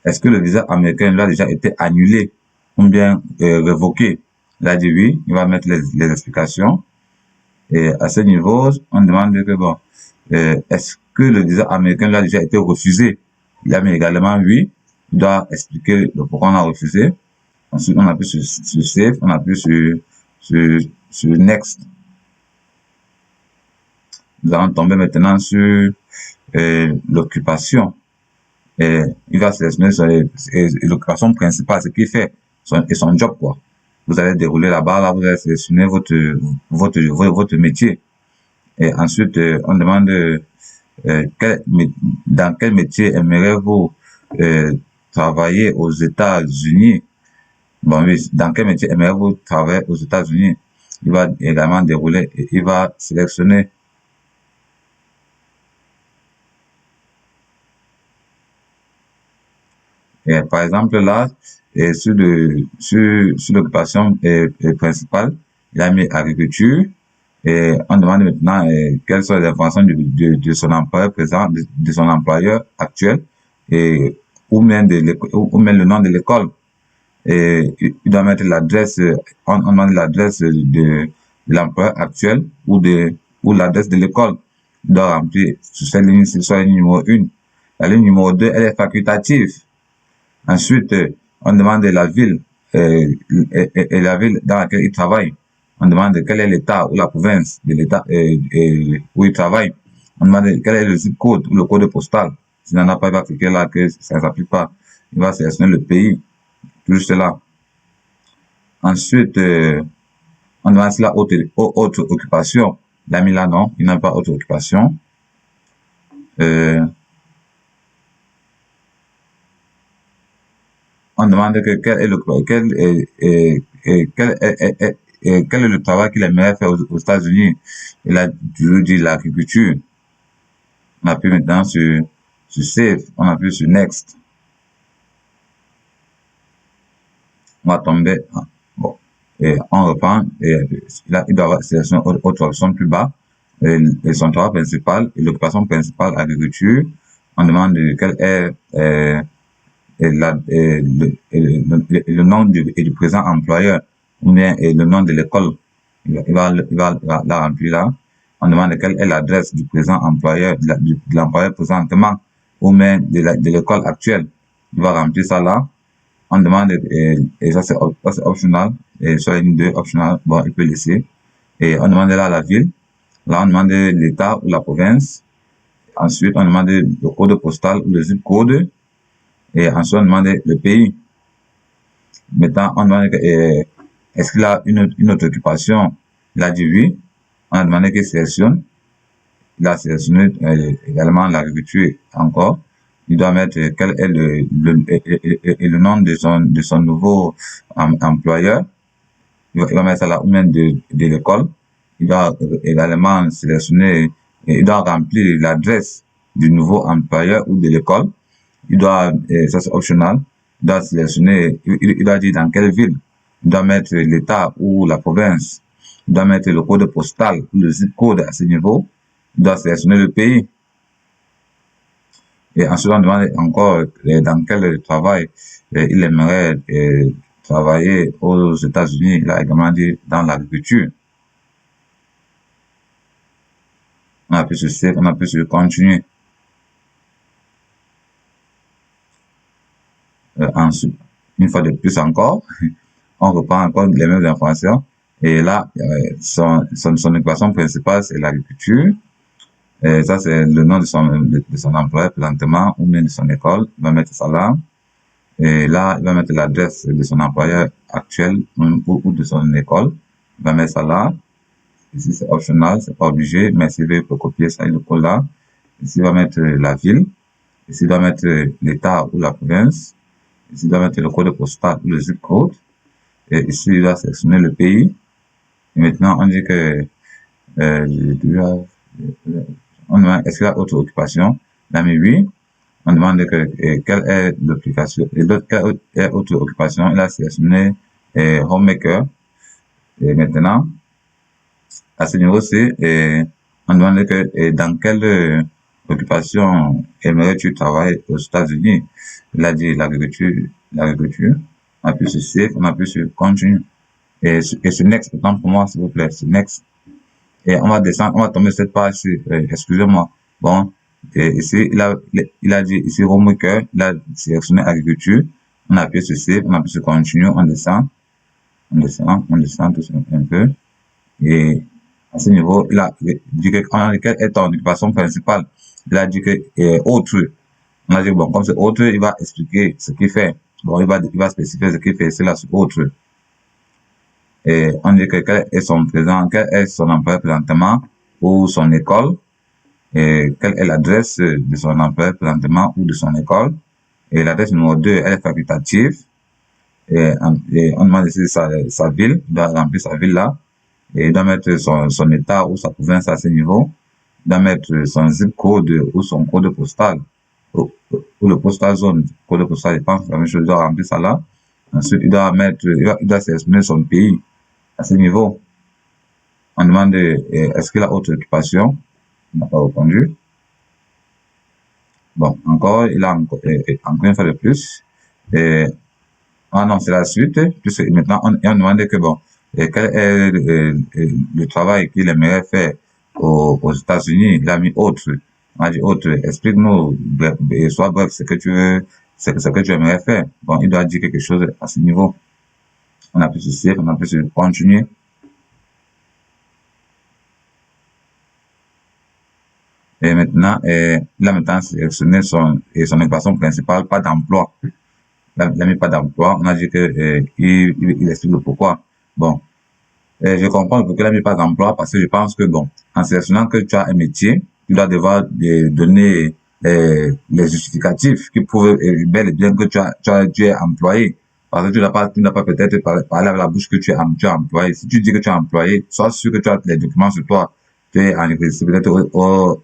est-ce que le visa américain lui a déjà été annulé ou bien révoqué? Il a dit oui. Il va mettre les explications. Et à ce niveau, on demande que bon, est-ce que le visa américain lui a déjà été refusé? Il a mis également oui. Il doit expliquer pourquoi on a refusé. Ensuite, on appuie sur Save, on appuie sur Next. Nous allons tomber maintenant sur l'occupation. Et il va sélectionner l'occupation principale, ce qu'il fait, son job, quoi. Vous allez dérouler là-bas, là, vous allez sélectionner votre métier. Et ensuite, on demande dans quel métier aimeriez-vous travailler aux États-Unis? Bon, oui, dans quel métier aimeriez-vous travailler aux États-Unis? Il va également dérouler et il va sélectionner. Et par exemple, là, sur l'occupation principale, il a mis agriculture. Et on demande maintenant quelles sont les informations de son employeur présent, de son employeur actuel, et ou même le nom de l'école. Et il doit mettre l'adresse, on demande l'adresse de l'employeur actuel ou l'adresse de l'école. il doit remplir sur cette ligne, c'est soit la ligne numéro 1. La ligne numéro 2, elle est facultative. Ensuite, on demande la ville et la ville dans laquelle il travaille. On demande quel est l'état ou la province de l'état où il travaille. On demande quel est le zip code ou le code postal. S'il n'en a pas, il va cliquer là que ça ne s'applique pas. Il va sélectionner le pays. Tout cela. Ensuite, on demande si la autre occupation. Il a mis là, non, il n'a pas autre occupation. On demande que quel est le travail qu'il aimerait faire aux États-Unis. Il a toujours dit l'agriculture. On appuie maintenant sur Save, on appuie sur Next. On va tomber. Bon. Et on reprend. Et là, il doit avoir sélectionner autre option plus bas. Et son travail principal, et l'occupation principale, agriculture. On demande quel est le nom du présent employeur ou bien le nom de l'école. Il va la remplir là. On demande quelle est l'adresse du présent employeur, de l'employeur présentement ou bien de l'école actuelle. Il va remplir ça là. On demande, et ça c'est optional, et sur la ligne 2, optional, bon, il peut laisser. Et on demande là la ville. Là, on demande l'état ou la province. Ensuite, on demande le code postal ou le zip code. Et ensuite, on demande le pays. Maintenant, on demande est-ce qu'il a une autre occupation. Il a dit oui. On a demandé qu'il sélectionne. Il a sélectionné également l'agriculture encore. Il doit mettre quel est le nom de son nouveau employeur. Il va mettre ça là, ou même de l'école. Il doit également sélectionner, il doit remplir l'adresse du nouveau employeur ou de l'école. Il doit, ça c'est optional, il doit sélectionner, il doit dire dans quelle ville. Il doit mettre l'état ou la province. Il doit mettre le code postal ou le zip code à ce niveau. Il doit sélectionner le pays. Et ensuite, on demande encore dans quel travail il aimerait travailler aux États-Unis. Il a également dit dans l'agriculture. On appuie sur Save, on appuie sur Continuer. Ensuite, une fois de plus encore, on reprend encore les mêmes informations. Et là, son occupation principale, c'est l'agriculture. Et ça, c'est le nom de son employeur présentement ou même de son école. Il va mettre ça là. Et là, il va mettre l'adresse de son employeur actuel ou de son école. Il va mettre ça là. Ici, c'est optional, c'est pas obligé, mais s'il veut, il peut copier ça, il le colle là. Ici, il va mettre la ville. Ici, il va mettre l'état ou la province. Ici, il va mettre le code postal ou le zip code. Et ici, il va sélectionner le pays. Et maintenant, on dit que on demande est-ce qu'il y a autre occupation. Il a mis oui. On demande quelle est l'occupation. Et l'autre, quelle est autre occupation. Il a sélectionné homemaker. Et maintenant, à ce niveau-ci, on demande dans quelle occupation aimerais-tu travailler aux États-Unis. Il a dit l'agriculture. On appuie sur Save, on appuie sur Continue. Et sur Next, autant pour moi, s'il vous plaît, sur Next. Et on va descendre, on va tomber cette page-ci, excusez-moi. Bon, et ici, il a dit ici homemaker, il a sélectionné agriculture. On appuie sur Save, on appuie sur Continue, on descend tout un peu. Et à ce niveau, il a dit quelle est ton occupation principale. Il a dit que autre. On a dit bon, comme c'est autre, il va expliquer ce qu'il fait. Bon, il va spécifier ce qu'il fait. C'est là sur autre. Et on dit que quel est son emploi présentement ou son école. Et quelle est l'adresse de son emploi présentement ou de son école. Et l'adresse numéro 2, elle est facultative. Et on demande ici sa ville. Il doit remplir sa ville là. Et il doit mettre son état ou sa province à ce niveau. Il doit mettre son zip code ou son code postal. Ou le postal zone. Code postal, je pense, la même chose, il doit remplir ça là. Ensuite, il doit sélectionner son pays à ce niveau. On demande est-ce qu'il a autre occupation. Il n'a pas répondu. Bon, encore, il a encore une fois de plus. Ah non, c'est la suite. Puisque maintenant, on demande que bon, quel est le travail qu'il aimerait faire aux États-Unis, il a mis autre. On a dit autre, explique-nous, bref, et sois bref, ce que tu aimerais faire. Bon, il doit dire quelque chose à ce niveau. On appuie sur save, on appuie sur continuer. Et maintenant, il a maintenant sélectionné son équation principale, pas d'emploi. Il a mis pas d'emploi. On a dit que il explique le pourquoi. Bon, je comprends pourquoi il a mis pas d'emploi parce que je pense que bon, en sélectionnant que tu as un métier, tu dois devoir donner les justificatifs qui prouvent bel et bien que tu es employé. Parce que tu n'as pas peut-être parlé avec la bouche que tu es employé. Si tu dis que tu es employé, sois sûr que tu as les documents sur toi. Tu es enregistré peut-être on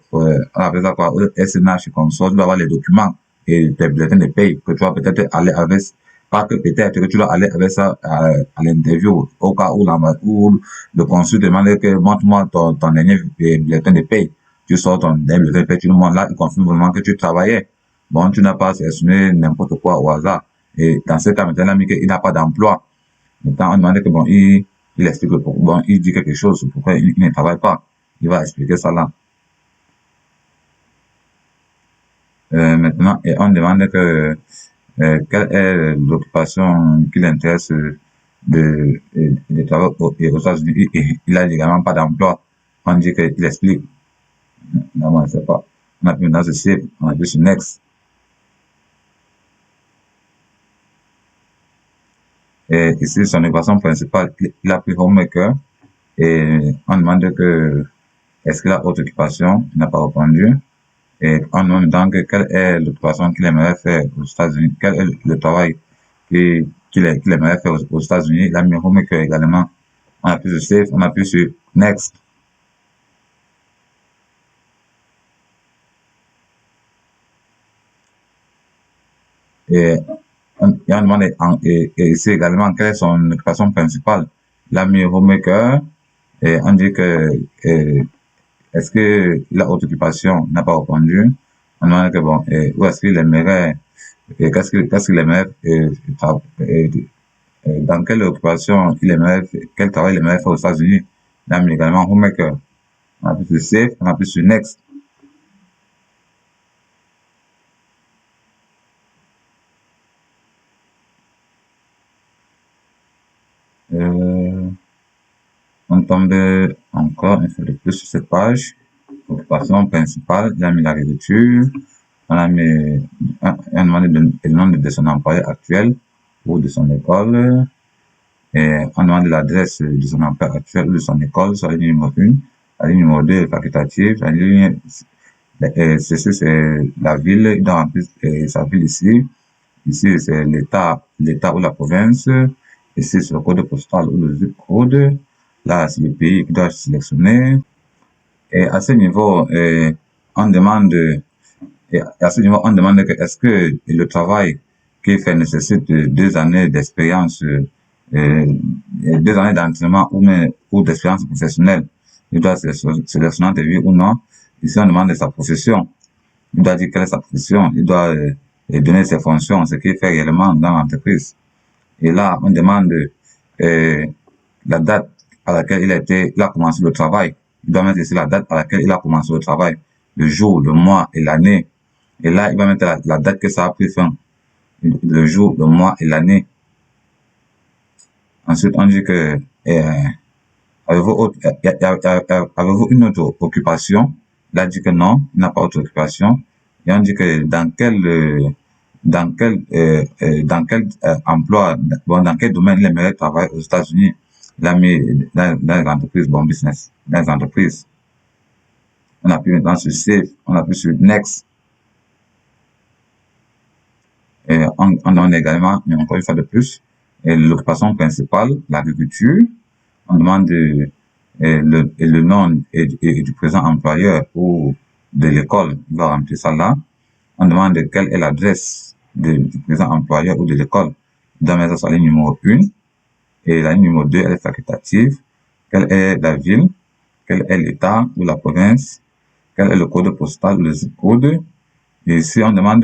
appelle ça quoi, au SNH comme ça, tu dois avoir les documents et tes bulletins de paye que tu vas peut-être aller avec, pas que peut-être que tu dois aller avec ça à l'interview au cas où le consul demande que montre-moi ton dernier bulletin de paye. Tu sors ton dernier bulletin de paye, tu le montres là, il confirme vraiment que tu travaillais. Bon, tu n'as pas sélectionné n'importe quoi au hasard. Et dans ce cas, maintenant, il a mis qu'il n'a pas d'emploi. Maintenant, on demande que bon, il explique pourquoi, bon, il dit quelque chose, pourquoi il ne travaille pas. Il va expliquer ça là. Maintenant, et on demande que quelle est l'occupation qui l'intéresse de travailler aux États-Unis. Il a également pas d'emploi. On dit qu'il explique. Non, on ne sait pas. On appuie maintenant sur save, on appuie sur next. Et ici, son équation principale, il a pris homemaker et on demande que est-ce qu'il a autre occupation? Il n'a pas répondu. Et on demande donc quelle est l'occupation qu'il aimerait faire aux États-Unis, quel est le travail qu'il aimerait faire aux États-Unis. Il a mis homemaker également. On appuie sur save, on appuie sur next. Et on demande ici également quelle est son occupation principale. Il a mis homemaker et on dit que est-ce qu'il a autre occupation? Il n'a pas répondu. On demande que bon, où est-ce qu'il aimerait, qu'est-ce qu'il aimerait, dans quelle occupation il aimerait, quel travail il aimerait faire aux États-Unis. Il a mis également homemaker. On appuie sur save, on appuie sur next. On tombe encore une fois de plus sur cette page. Occupation principale, il a mis l'agriculture, on a mis, on a demandé le nom de son employeur actuel ou de son école, et on demande l'adresse de son employeur actuel ou de son école sur la ligne numéro 1, la ligne numéro 2 facultative, la ligne, ceci c'est la ville, il doit remplir sa ville ici, ici c'est l'état ou la province, ici c'est le code postal ou le zip code, là c'est le pays qu'il doit sélectionner. Et à ce niveau, on demande que est-ce que le travail qu'il fait nécessite 2 années d'expérience, 2 années d'entraînement ou d'expérience professionnelle. Il doit sélectionner entre oui ou non. Ici, on demande sa profession. Il doit dire quelle est sa profession. Il doit donner ses fonctions, ce qu'il fait réellement dans l'entreprise. Et là, on demande la date à laquelle il a commencé le travail. Il doit mettre ici la date à laquelle il a commencé le travail, le jour, le mois et l'année. Et là, il va mettre la date que ça a pris fin, le jour, le mois et l'année. Ensuite, on dit que avez-vous une autre occupation? Il a dit que non, il n'a pas autre occupation. Et on dit que dans quel emploi, dans quel domaine il aimerait travailler aux États-Unis. Il a mis dans les entreprises, bon business, dans les entreprises. On appuie maintenant sur save, on appuie sur next. Et on demande également, mais encore une fois de plus, l'occupation principale, l'agriculture. On demande le nom du présent employeur ou de l'école. Il va remplir ça là. On demande quelle est l'adresse du présent employeur ou de l'école. Il doit mettre ça sur la ligne numéro 1. Et la ligne numéro 2, elle est facultative. Quelle est la ville? Quel est l'état ou la province? Quel est le code postal ou le zip code? Et ici, on demande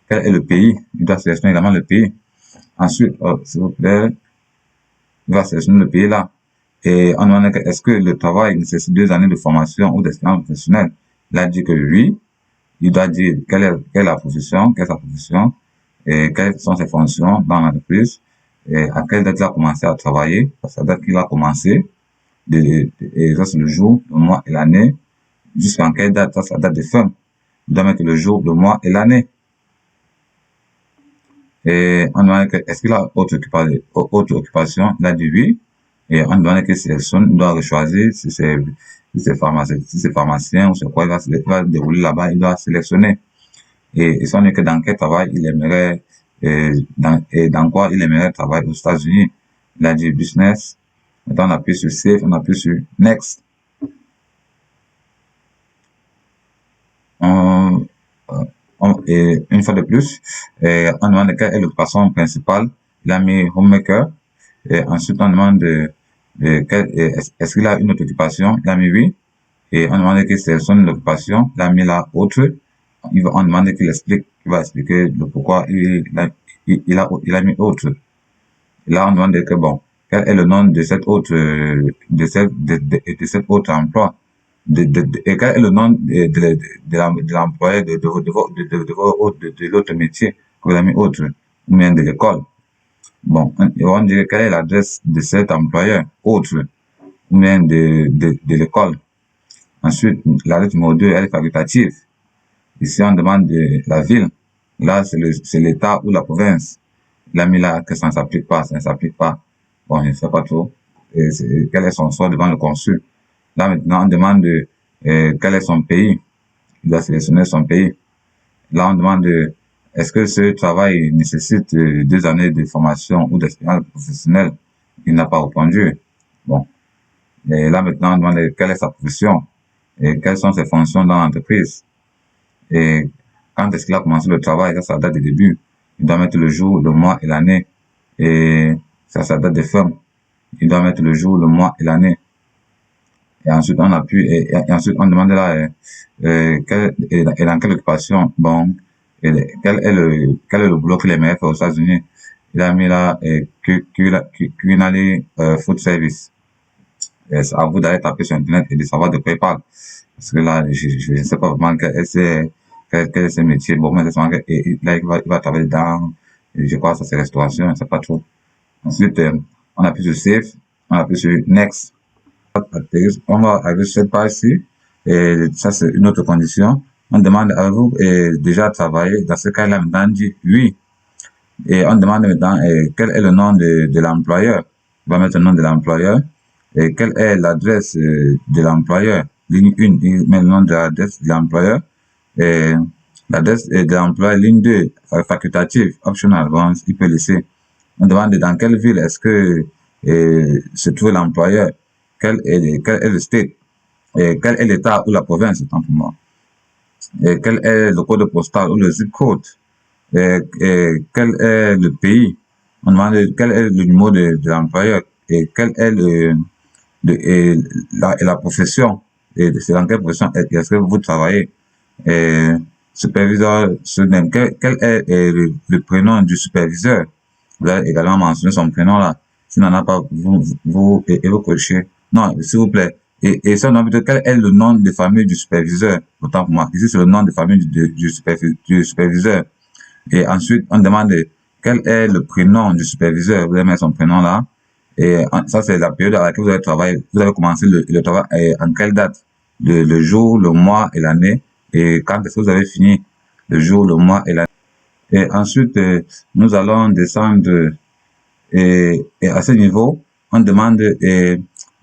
quel est le pays. Il doit sélectionner également le pays. Ensuite, s'il vous plaît, il va sélectionner le pays là. Et on demande est-ce que le travail nécessite 2 années de formation ou d'expérience professionnelle? Il a dit que oui. Il doit dire quelle est la profession, quelle est sa profession, et quelles sont ses fonctions dans l'entreprise, et à quelle date il a commencé à travailler, parce que la date qu'il a commencé, et ça c'est le jour, le mois et l'année, jusqu'à quelle date, ça c'est la date de fin. Il doit mettre le jour, le mois et l'année. Et on demande est-ce qu'il a autre occupation? Il a dit oui. Et on demande qu'il sélectionne, il doit choisir si c'est pharmacien ou c'est quoi, il va dérouler là-bas, il doit sélectionner. Et il semble que dans quel travail il aimerait, dans quoi il aimerait travailler aux États-Unis. Il a dit business. Maintenant, on appuie sur save, on appuie sur next. Et une fois de plus, on demande quelle est l'occupation principale. Il a mis homemaker. Et ensuite, on demande est-ce qu'il a une autre occupation? Il a mis oui. Et on demande qu'il sélectionne l'occupation. Il a mis là autre. On demande qu'il explique, il va expliquer le pourquoi il a mis autre. Et là, on demande que bon, quel est le nom de cette autre, de cet autre emploi? Et quel est le nom de l'employé de l'autre métier que vous avez mis autre, ou bien de l'école? Bon, on dirait quelle est l'adresse de cet employeur, autre, ou bien de l'école. Ensuite, la lettre numéro 2, elle est facultative. Ici, on demande de la ville. Là, c'est l'État ou la province. Il a mis là que ça ne s'applique pas, ça ne s'applique pas. Bon, je ne sais pas trop. Quel est son sort devant le consul? Là, maintenant, on demande quel est son pays. Il doit sélectionner son pays. Là, on demande est-ce que ce travail nécessite 2 années de formation ou d'expérience professionnelle? Il n'a pas répondu. Bon. Et là, maintenant, on demande quelle est sa profession et quelles sont ses fonctions dans l'entreprise. Et quand est-ce qu'il a commencé le travail? Ça, c'est la date de début. Il doit mettre le jour, le mois et l'année. Et ça, c'est la date de fin. Il doit mettre le jour, le mois et l'année. Et ensuite, on appuie, et ensuite, on demande là, et dans quelle occupation? Bon, quel est le boulot qu'il aimerait faire aux États-Unis? Il a mis là, culinary food service. Et c'est à vous d'aller taper sur Internet et de savoir de quoi il parle. Parce que là, je ne sais pas vraiment quel est ce métier. Bon, mais là, il va travailler dans, je crois que ça c'est restauration, je ne sais pas trop. Ensuite, on appuie sur save, on appuie sur next. On va arriver sur cette page-ci, et ça c'est une autre condition. On demande à vous déjà travaillé. Dans ce cas-là, maintenant, on dit oui. Et on demande maintenant quel est le nom de l'employeur. On va mettre le nom de l'employeur. Et quelle est l'adresse de l'employeur? Ligne 1, il met le nom de l'adresse de l'employeur. Et l'adresse de l'employeur, ligne 2, facultative, optional, bon, il peut laisser. On demande dans quelle ville est-ce que se trouve l'employeur? Quel est le state? Et quel est l'état ou la province, autant pour moi? Et quel est le code postal ou le zip code? Et quel est le pays? On demande quel est le numéro de l'employeur et quel est la profession. Et c'est dans quelle profession est-ce que vous travaillez? Et superviseur, quel est le prénom du superviseur? Vous allez également mentionner son prénom là. S'il n'en a pas, vous cochez. Non, s'il vous plaît. Et ça, quel est le nom de famille du superviseur? Autant pour moi. Ici, c'est le nom de famille du superviseur. Et ensuite, on demande quel est le prénom du superviseur. Vous allez mettre son prénom là. Et ça, c'est la période à laquelle vous allez travailler. Vous allez commencer le travail en quelle date? Le jour, le mois et l'année. Et quand est-ce que vous avez fini? Le jour, le mois et l'année. Et ensuite, nous allons descendre et à ce niveau, on demande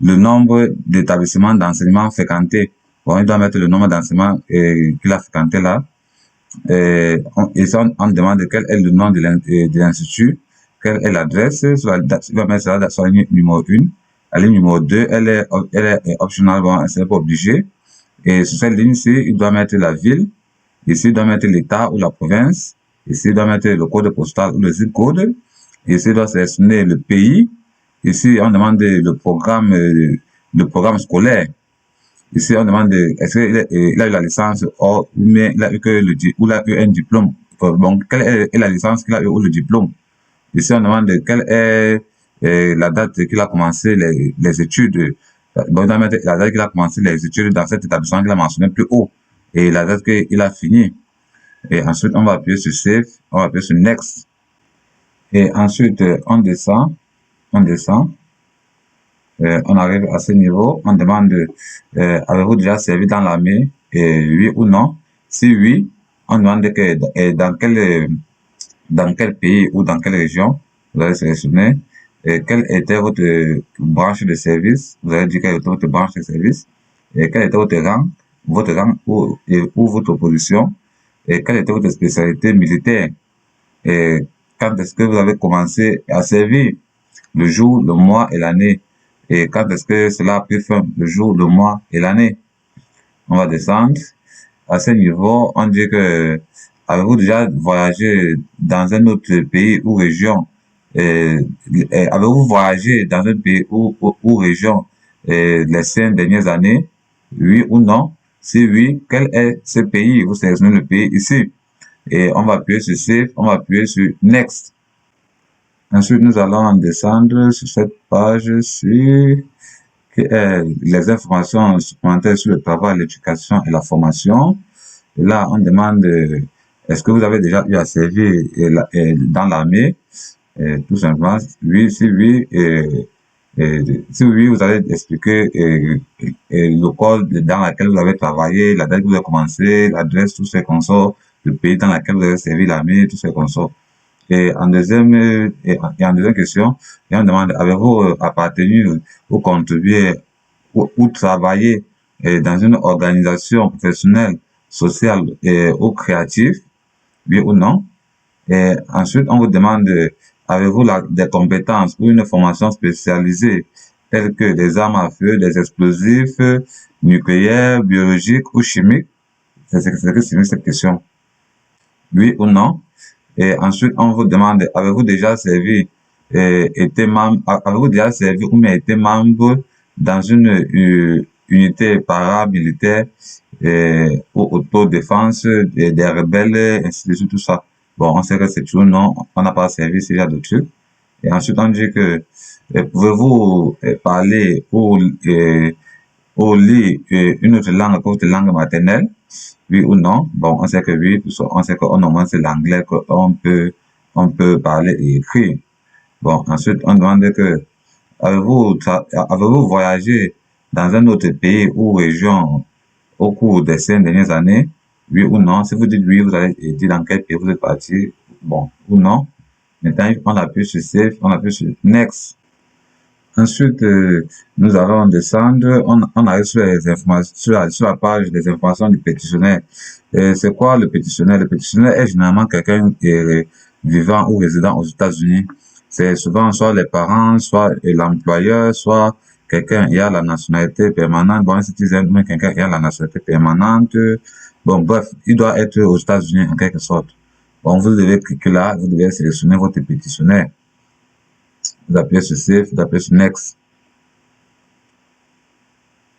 le nombre d'établissements d'enseignement fréquentés. Bon, il doit mettre le nombre d'enseignements qu'il a fréquenté là. Et on demande quel est le nom de l'institut, quelle est l'adresse. Il va mettre ça sur la ligne numéro 1. La ligne numéro 2, elle est optionnelle, bon, c'est pas obligé. Et sur cette ligne-ci, il doit mettre la ville. Ici, il doit mettre l'État ou la province. Ici, il doit mettre le code postal ou le zip code. Ici, il doit sélectionner le pays. Ici, on demande le programme scolaire. Ici, on demande est-ce qu'il a eu la licence ou bien il a eu un diplôme. Bon, quelle est la licence qu'il a eu ou le diplôme? Ici, on demande quel est la date qu'il a commencé les études. Bon, vous allez mettre la date qu'il a commencé les études dans cet établissement qu'il a mentionné plus haut et la date qu'il a fini. Et ensuite, on va appuyer sur Save, on va appuyer sur Next. Et ensuite, on descend. On arrive à ce niveau, on demande avez-vous déjà servi dans l'armée, oui ou non. Si oui, on demande que dans quel pays ou dans quelle région vous allez sélectionner, quelle était votre branche de service, vous allez dire quelle était votre branche de service, et quel était votre rang ou votre position, et quelle était votre spécialité militaire, et quand est-ce que vous avez commencé à servir, le jour, le mois et l'année, et quand est-ce que cela a pris fin, le jour, le mois et l'année. On va descendre. À ce niveau, on dit que avez-vous déjà voyagé dans un autre pays ou région, avez-vous voyagé dans un pays ou région les 5 dernières années, oui ou non. Si oui, quel est ce pays? Vous sélectionnez le pays ici. Et on va appuyer sur Save, on va appuyer sur Next. Ensuite, nous allons descendre sur cette page-ci, qui est les informations supplémentaires sur le travail, l'éducation et la formation. Et là, on demande, est-ce que vous avez déjà eu à servir dans l'armée? Tout simplement, oui, si oui, si oui, vous allez expliquer le code dans lequel vous avez travaillé, la date que vous avez commencé, l'adresse, tout ce qu'on sort, le pays dans lequel vous avez servi l'armée, tout ce qu'on sort. Et en deuxième question, et on demande, avez-vous appartenu ou contribué ou travaillé dans une organisation professionnelle, sociale ou créative, oui ou non? Et ensuite, on vous demande, avez-vous des compétences ou une formation spécialisée telles que des armes à feu, des explosifs nucléaires, biologiques ou chimiques? C'est ce que signifie cette question. Oui ou non? Et ensuite, on vous demande, avez-vous déjà servi ou bien été membre dans une unité paramilitaire ou autodéfense des rebelles, ainsi de suite, tout ça. Bon, on sait que c'est toujours non, on n'a pas servi ce genre de trucs. Et ensuite, on dit que pouvez-vous parler ou lire une autre langue que votre langue maternelle? Oui ou non? Bon, on sait que oui, on sait qu'au normalement c'est l'anglais qu'on peut parler et écrire. Bon, ensuite, on demande que avez-vous voyagé dans un autre pays ou région au cours des 5 dernières années? Oui ou non? Si vous dites oui, vous allez dire dans quel pays vous êtes parti, bon, ou non. Maintenant, on appuie sur Save, on appuie sur Next. Ensuite, nous allons descendre, on arrive sur les informations, sur la page des informations du pétitionnaire. C'est quoi le pétitionnaire? Le pétitionnaire est généralement quelqu'un vivant ou résidant aux États-Unis. C'est souvent soit les parents, soit l'employeur, soit quelqu'un qui a la nationalité permanente, bon, un citoyen, mais quelqu'un qui a la nationalité permanente. Bon, bref, il doit être aux États-Unis en quelque sorte. Bon, vous devez cliquer là, vous devez sélectionner votre pétitionnaire. Vous appuyez sur Save, vous appuyez sur Next.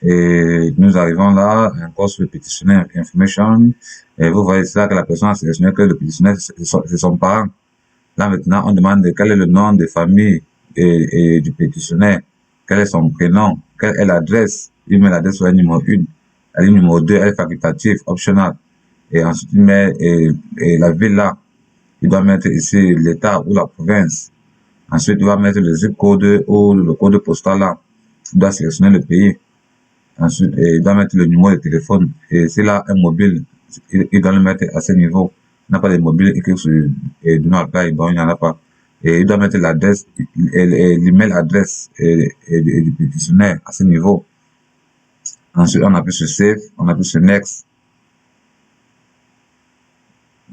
Et nous arrivons là, encore sur le pétitionnaire Information. Et vous voyez ça que la personne a sélectionné que le pétitionnaire, c'est son parent. Là, maintenant, on demande quel est le nom de famille du pétitionnaire. Quel est son prénom? Quelle est l'adresse? Il met l'adresse sur la numéro 1. La ligne numéro 2, elle est facultative, optional. Et ensuite, il met la ville là. Il doit mettre ici l'État ou la province. Ensuite, il va mettre le zip code ou le code postal là. Il doit sélectionner le pays. Ensuite, il doit mettre le numéro de téléphone. Et s'il a un mobile, il doit le mettre à ce niveau. Il n'a pas de mobile écrit sur do not apply, bon, il n'y en a pas. Et il doit mettre l'adresse, l'email adresse du pétitionnaire à ce niveau. Ensuite, on appuie sur Save, on appuie sur Next.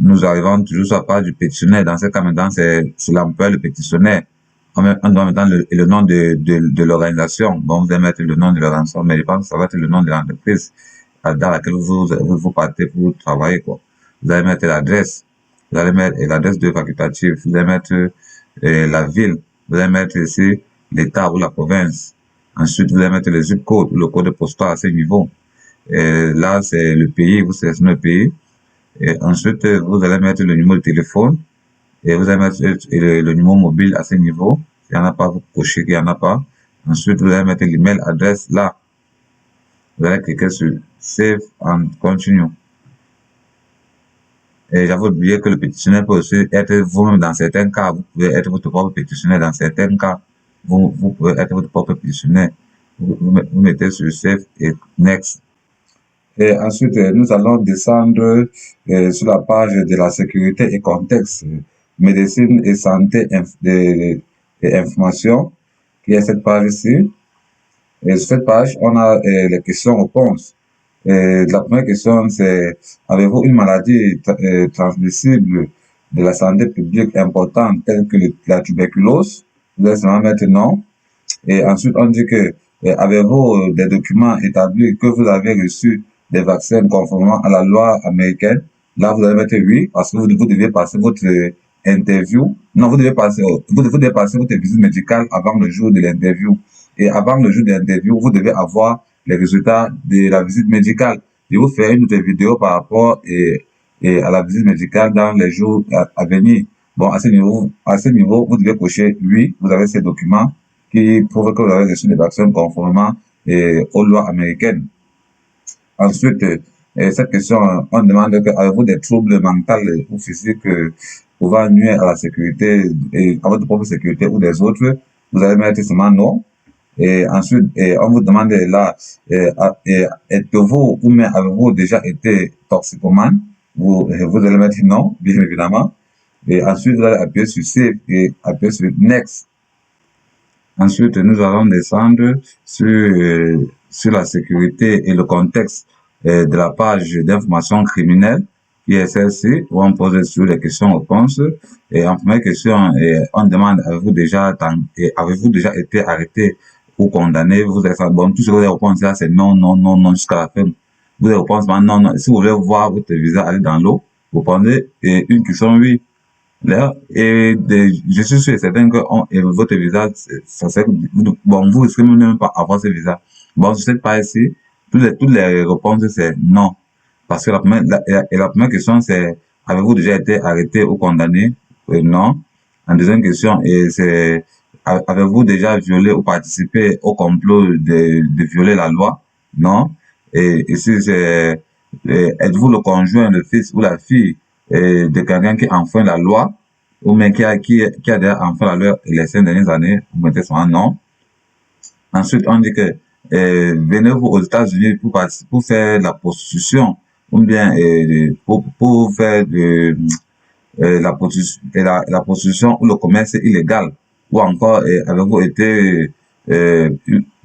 Nous arrivons toujours sur la page du pétitionnaire. Dans ce cas, maintenant, c'est l'employeur, le pétitionnaire. On doit mettre le nom de l'organisation. Bon, vous allez mettre le nom de l'organisation, mais je pense que ça va être le nom de l'entreprise dans laquelle vous partez pour travailler, quoi. Vous allez mettre l'adresse. Vous allez mettre l'adresse de facultatif. Vous allez mettre la ville. Vous allez mettre ici l'État ou la province. Ensuite, vous allez mettre le zip code ou le code postal à ce niveau. Et là, c'est le pays. Vous sélectionnez le pays. Et ensuite, vous allez mettre le numéro de téléphone et vous allez mettre le numéro mobile à ce niveau. Il n'y en a pas, vous cochez qu'il n'y en a pas. Ensuite, vous allez mettre l'email adresse là. Vous allez cliquer sur Save and Continue. Et j'avais oublié que le pétitionnaire peut aussi être vous-même dans certains cas. Vous pouvez être votre propre pétitionnaire dans certains cas. Vous pouvez être votre propre pétitionnaire. Vous mettez sur Save et Next. Et ensuite, nous allons descendre sur la page de la sécurité et contexte, médecine et santé et information, qui est cette page-ci. Et sur cette page, on a les questions-réponses. La première question, c'est avez-vous une maladie transmissible de la santé publique importante telle que la tuberculose? Vous allez seulement mettre non. Et ensuite, on dit que avez-vous des documents établis que vous avez reçus des vaccins conformément à la loi américaine? Là, vous allez mettre oui, parce que vous devez passer votre interview. Non, vous devez passer votre visite médicale avant le jour de l'interview. Et avant le jour de l'interview, vous devez avoir les résultats de la visite médicale. Je vais vous faire une autre vidéo par rapport à la visite médicale dans les jours à venir. Bon, à ce niveau, vous devez cocher oui, vous avez ces documents qui prouvent que vous avez reçu des vaccins conformément aux lois américaines. Ensuite, cette question, on demande que avez-vous des troubles mentaux ou physiques pouvant nuire à la sécurité, et à votre propre sécurité ou des autres? Vous allez mettre seulement non. Et ensuite, on vous demande là, êtes-vous ou bien avez-vous déjà été toxicomane? Vous allez mettre non, bien évidemment. Et ensuite, vous allez appuyer sur Save et appuyer sur Next. Ensuite, nous allons descendre sur la sécurité et le contexte de la page d'information criminelle, qui est celle-ci, où on pose sur les questions-réponses. Et en première question, on demande avez-vous déjà été arrêté ou condamné? Vous allez faire, bon, tout ce que vous allez répondre là, c'est non, non, non, non, jusqu'à la fin. Vous allez répondre non, non. Si vous voulez voir votre visa aller dans l'eau, vous prenez une question oui. Là, je suis sûr et certain que votre visa, ça serait, bon, vous risquez même pas avoir ce visa. Bon, sur cette page-ci, toutes les réponses, c'est non. Parce que la première question, c'est, avez-vous déjà été arrêté ou condamné? Non. En deuxième question, c'est, avez-vous déjà violé ou participé au complot de violer la loi? Non. Et ici, c'est, êtes-vous le conjoint, le fils ou la fille de quelqu'un qui enfreint la loi, ou bien qui a déjà enfreint la loi les 5 dernières années? Vous mettez seulement non. Ensuite, on dit que venez-vous aux États-Unis pour faire la prostitution, ou bien pour faire la prostitution ou le commerce illégal, ou encore avez-vous été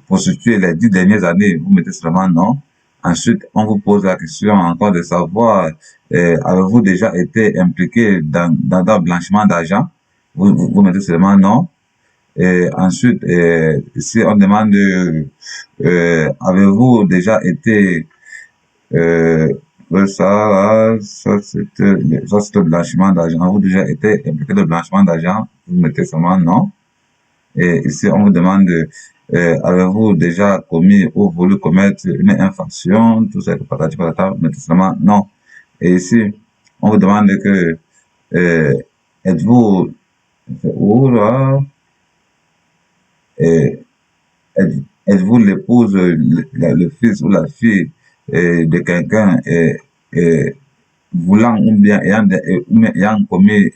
prostitué les 10 dernières années? Vous mettez seulement non. Ensuite, on vous pose la question encore de savoir avez-vous déjà été impliqué dans le blanchiment d'argent? Vous mettez seulement non. Et ensuite, si on demande avez-vous déjà été ça c'est le blanchiment d'argent. Avez-vous déjà été impliqué dans le blanchiment d'argent? Vous mettez seulement non. Et ici, on vous demande avez-vous déjà commis ou voulu commettre une infraction? Tout ça, patati patata, vous mettez seulement non. Et ici, on vous demande que êtes-vous êtes-vous l'épouse, le fils ou la fille de quelqu'un voulant ou bien ayant commis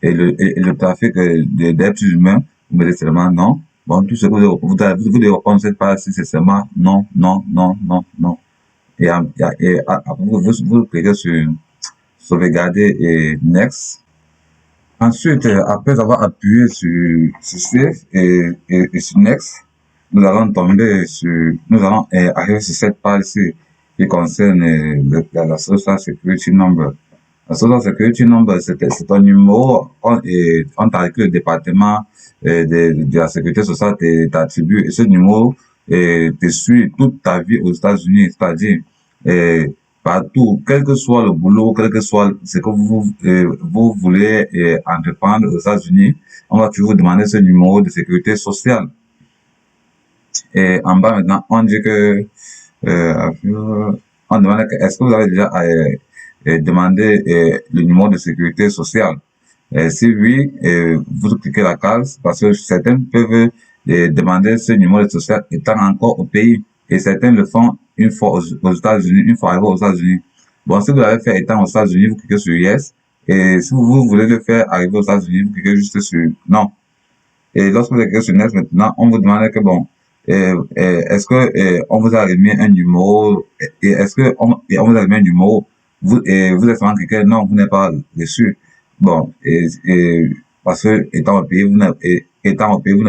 le trafic d'êtres humains? Vous mettez seulement non. Bon, tout ce que vous devez répondre cette page-ci, c'est seulement non, non, non, non, non. Et après, vous cliquez sur sauvegarder et next. Ensuite, après avoir appuyé sur Save et sur Next, nous allons arriver sur cette page-ci qui concerne la Social Security Number. La Social Security Number, c'est un numéro, on t'arrive le département de la sécurité sociale t'attribue, et ce numéro te suit toute ta vie aux États-Unis, c'est-à-dire partout, quel que soit le boulot, quel que soit ce que vous voulez entreprendre aux États-Unis, on va toujours vous demander ce numéro de sécurité sociale. Et en bas maintenant, on dit que on demande est-ce que vous avez déjà demandé le numéro de sécurité sociale? Si oui, vous cliquez la case parce que certains peuvent demander ce numéro de social étant encore au pays et certains le font une fois aux États-Unis, une fois arrivé aux États-Unis. Bon, si vous l'avez fait étant aux États-Unis, vous cliquez sur Yes. Et si vous voulez le faire arriver aux États-Unis, vous cliquez juste sur Non. Et lorsque vous cliquez sur Next maintenant, on vous demande que bon, est-ce que on vous a remis un numéro et est-ce que on vous a remis un numéro, vous êtes seulement cliqué non, vous n'êtes pas reçu. Bon, parce que étant au pays, vous ne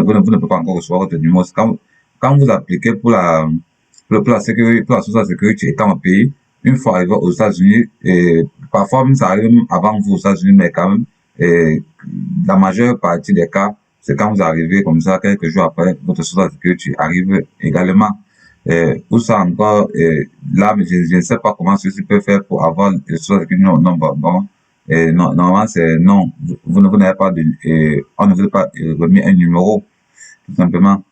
pouvez pas encore recevoir votre numéro. Quand vous appliquez pour la sécurité, pour la social sécurité étant au pays, une fois arrivé aux États-Unis, et parfois même ça arrive même avant vous aux États-Unis, mais quand même, la majeure partie des cas, c'est quand vous arrivez comme ça, quelques jours après, votre social sécurité arrive également. Ou ça encore, là, je ne sais pas comment ceci peut faire pour avoir le social sécurité non, bon. Non, normalement, c'est non, vous n'avez pas on ne vous a pas remis un numéro, tout simplement.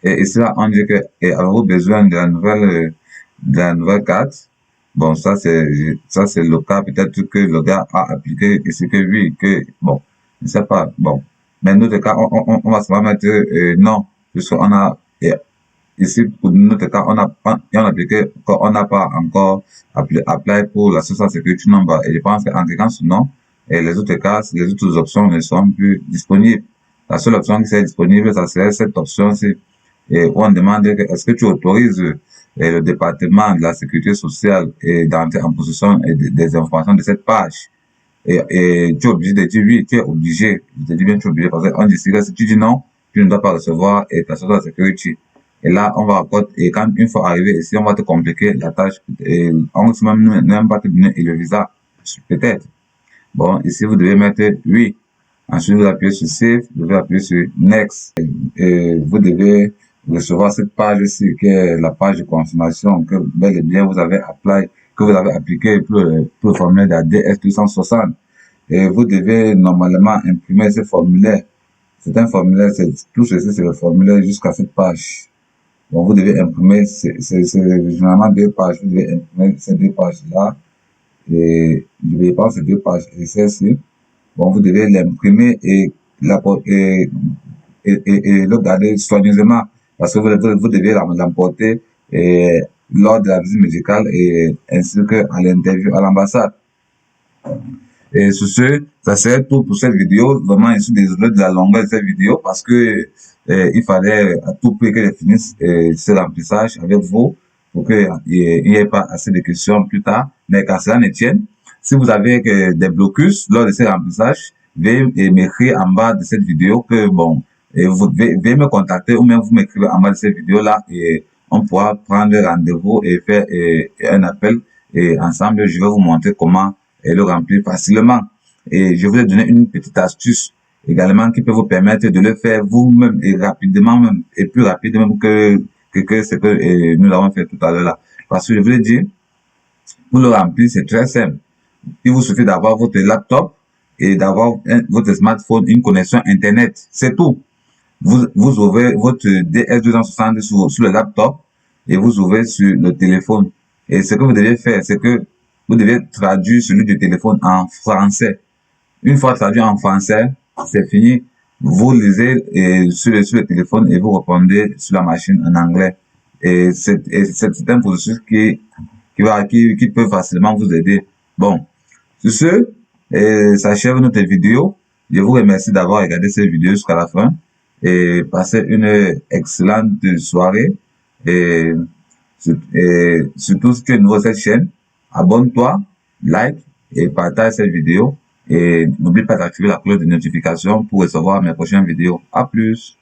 Et ici, là, on dit que, avez-vous besoin de la nouvelle carte? Bon, ça, c'est le cas. Peut-être que le gars a appliqué, et c'est que oui, bon, je ne sais pas. Bon. Mais notre cas, on va seulement mettre, non. Puisqu'on a, ici, pour notre cas, on a appliqué, on n'a pas encore appelé pour la social security number. Et je pense qu'en cliquant sur non, et les autres cas, les autres options ne sont plus disponibles. La seule option qui serait disponible, ça serait cette option-ci. Et on demande est-ce que tu autorises le département de la sécurité sociale d'entrer en possession des informations de cette page. Et tu es obligé de dire oui, tu es obligé. Je te dis bien, tu es obligé. Parce qu'on dit si tu dis non, tu ne dois pas recevoir ta social security. Et là, on va encore, et quand une fois arrivé ici, on va te compliquer la tâche. Et on va même pas te donner le visa, peut-être. Bon, ici, vous devez mettre oui. Ensuite, vous appuyez sur Save, vous devez appuyer sur Next. Et vous devez recevoir cette page-ci, qui est la page de confirmation que bel et bien vous avez appliqué pour le formulaire de la DS260. Et vous devez normalement imprimer ce formulaire. C'est un formulaire, tout ceci c'est le formulaire jusqu'à cette page. Donc vous devez imprimer, c'est généralement 2 pages, vous devez imprimer ces 2 pages-là. Et je vais prendre ces 2 pages et celle-ci. Bon, vous devez l'imprimer et le garder soigneusement parce que vous devez l'emporter lors de la visite médicale et ainsi qu'à l'interview à l'ambassade. Et sur ce, ça serait tout pour cette vidéo. Vraiment, je suis désolé de la longueur de cette vidéo parce que il fallait à tout prix que je finisse ce remplissage avec vous pour qu'il n'y ait pas assez de questions plus tard. Mais quand cela ne tienne, si vous avez des blocus lors de ce remplissage, veuillez m'écrire en bas de cette vidéo que bon, vous veuillez me contacter ou même vous m'écrivez en bas de cette vidéo là et on pourra prendre rendez-vous et faire un appel et ensemble je vais vous montrer comment le remplir facilement. Et je vous ai donné une petite astuce également qui peut vous permettre de le faire vous-même et rapidement même et plus rapidement que ce que nous l'avons fait tout à l'heure là. Parce que je vous l'ai dit, pour le remplir c'est très simple. Il vous suffit d'avoir votre laptop et d'avoir votre smartphone, une connexion internet, c'est tout. Vous ouvrez votre DS260 sur le laptop et vous ouvrez sur le téléphone. Et ce que vous devez faire, c'est que vous devez traduire celui du téléphone en français. Une fois traduit en français, c'est fini. Vous lisez sur le téléphone et vous répondez sur la machine en anglais. Et c'est un processus qui peut facilement vous aider. Bon, sur ce, ça achève notre vidéo. Je vous remercie d'avoir regardé cette vidéo jusqu'à la fin. Et passez une excellente soirée. Et surtout si tu es nouveau à cette chaîne, abonne-toi, like et partage cette vidéo. Et n'oublie pas d'activer la cloche de notification pour recevoir mes prochaines vidéos. À plus!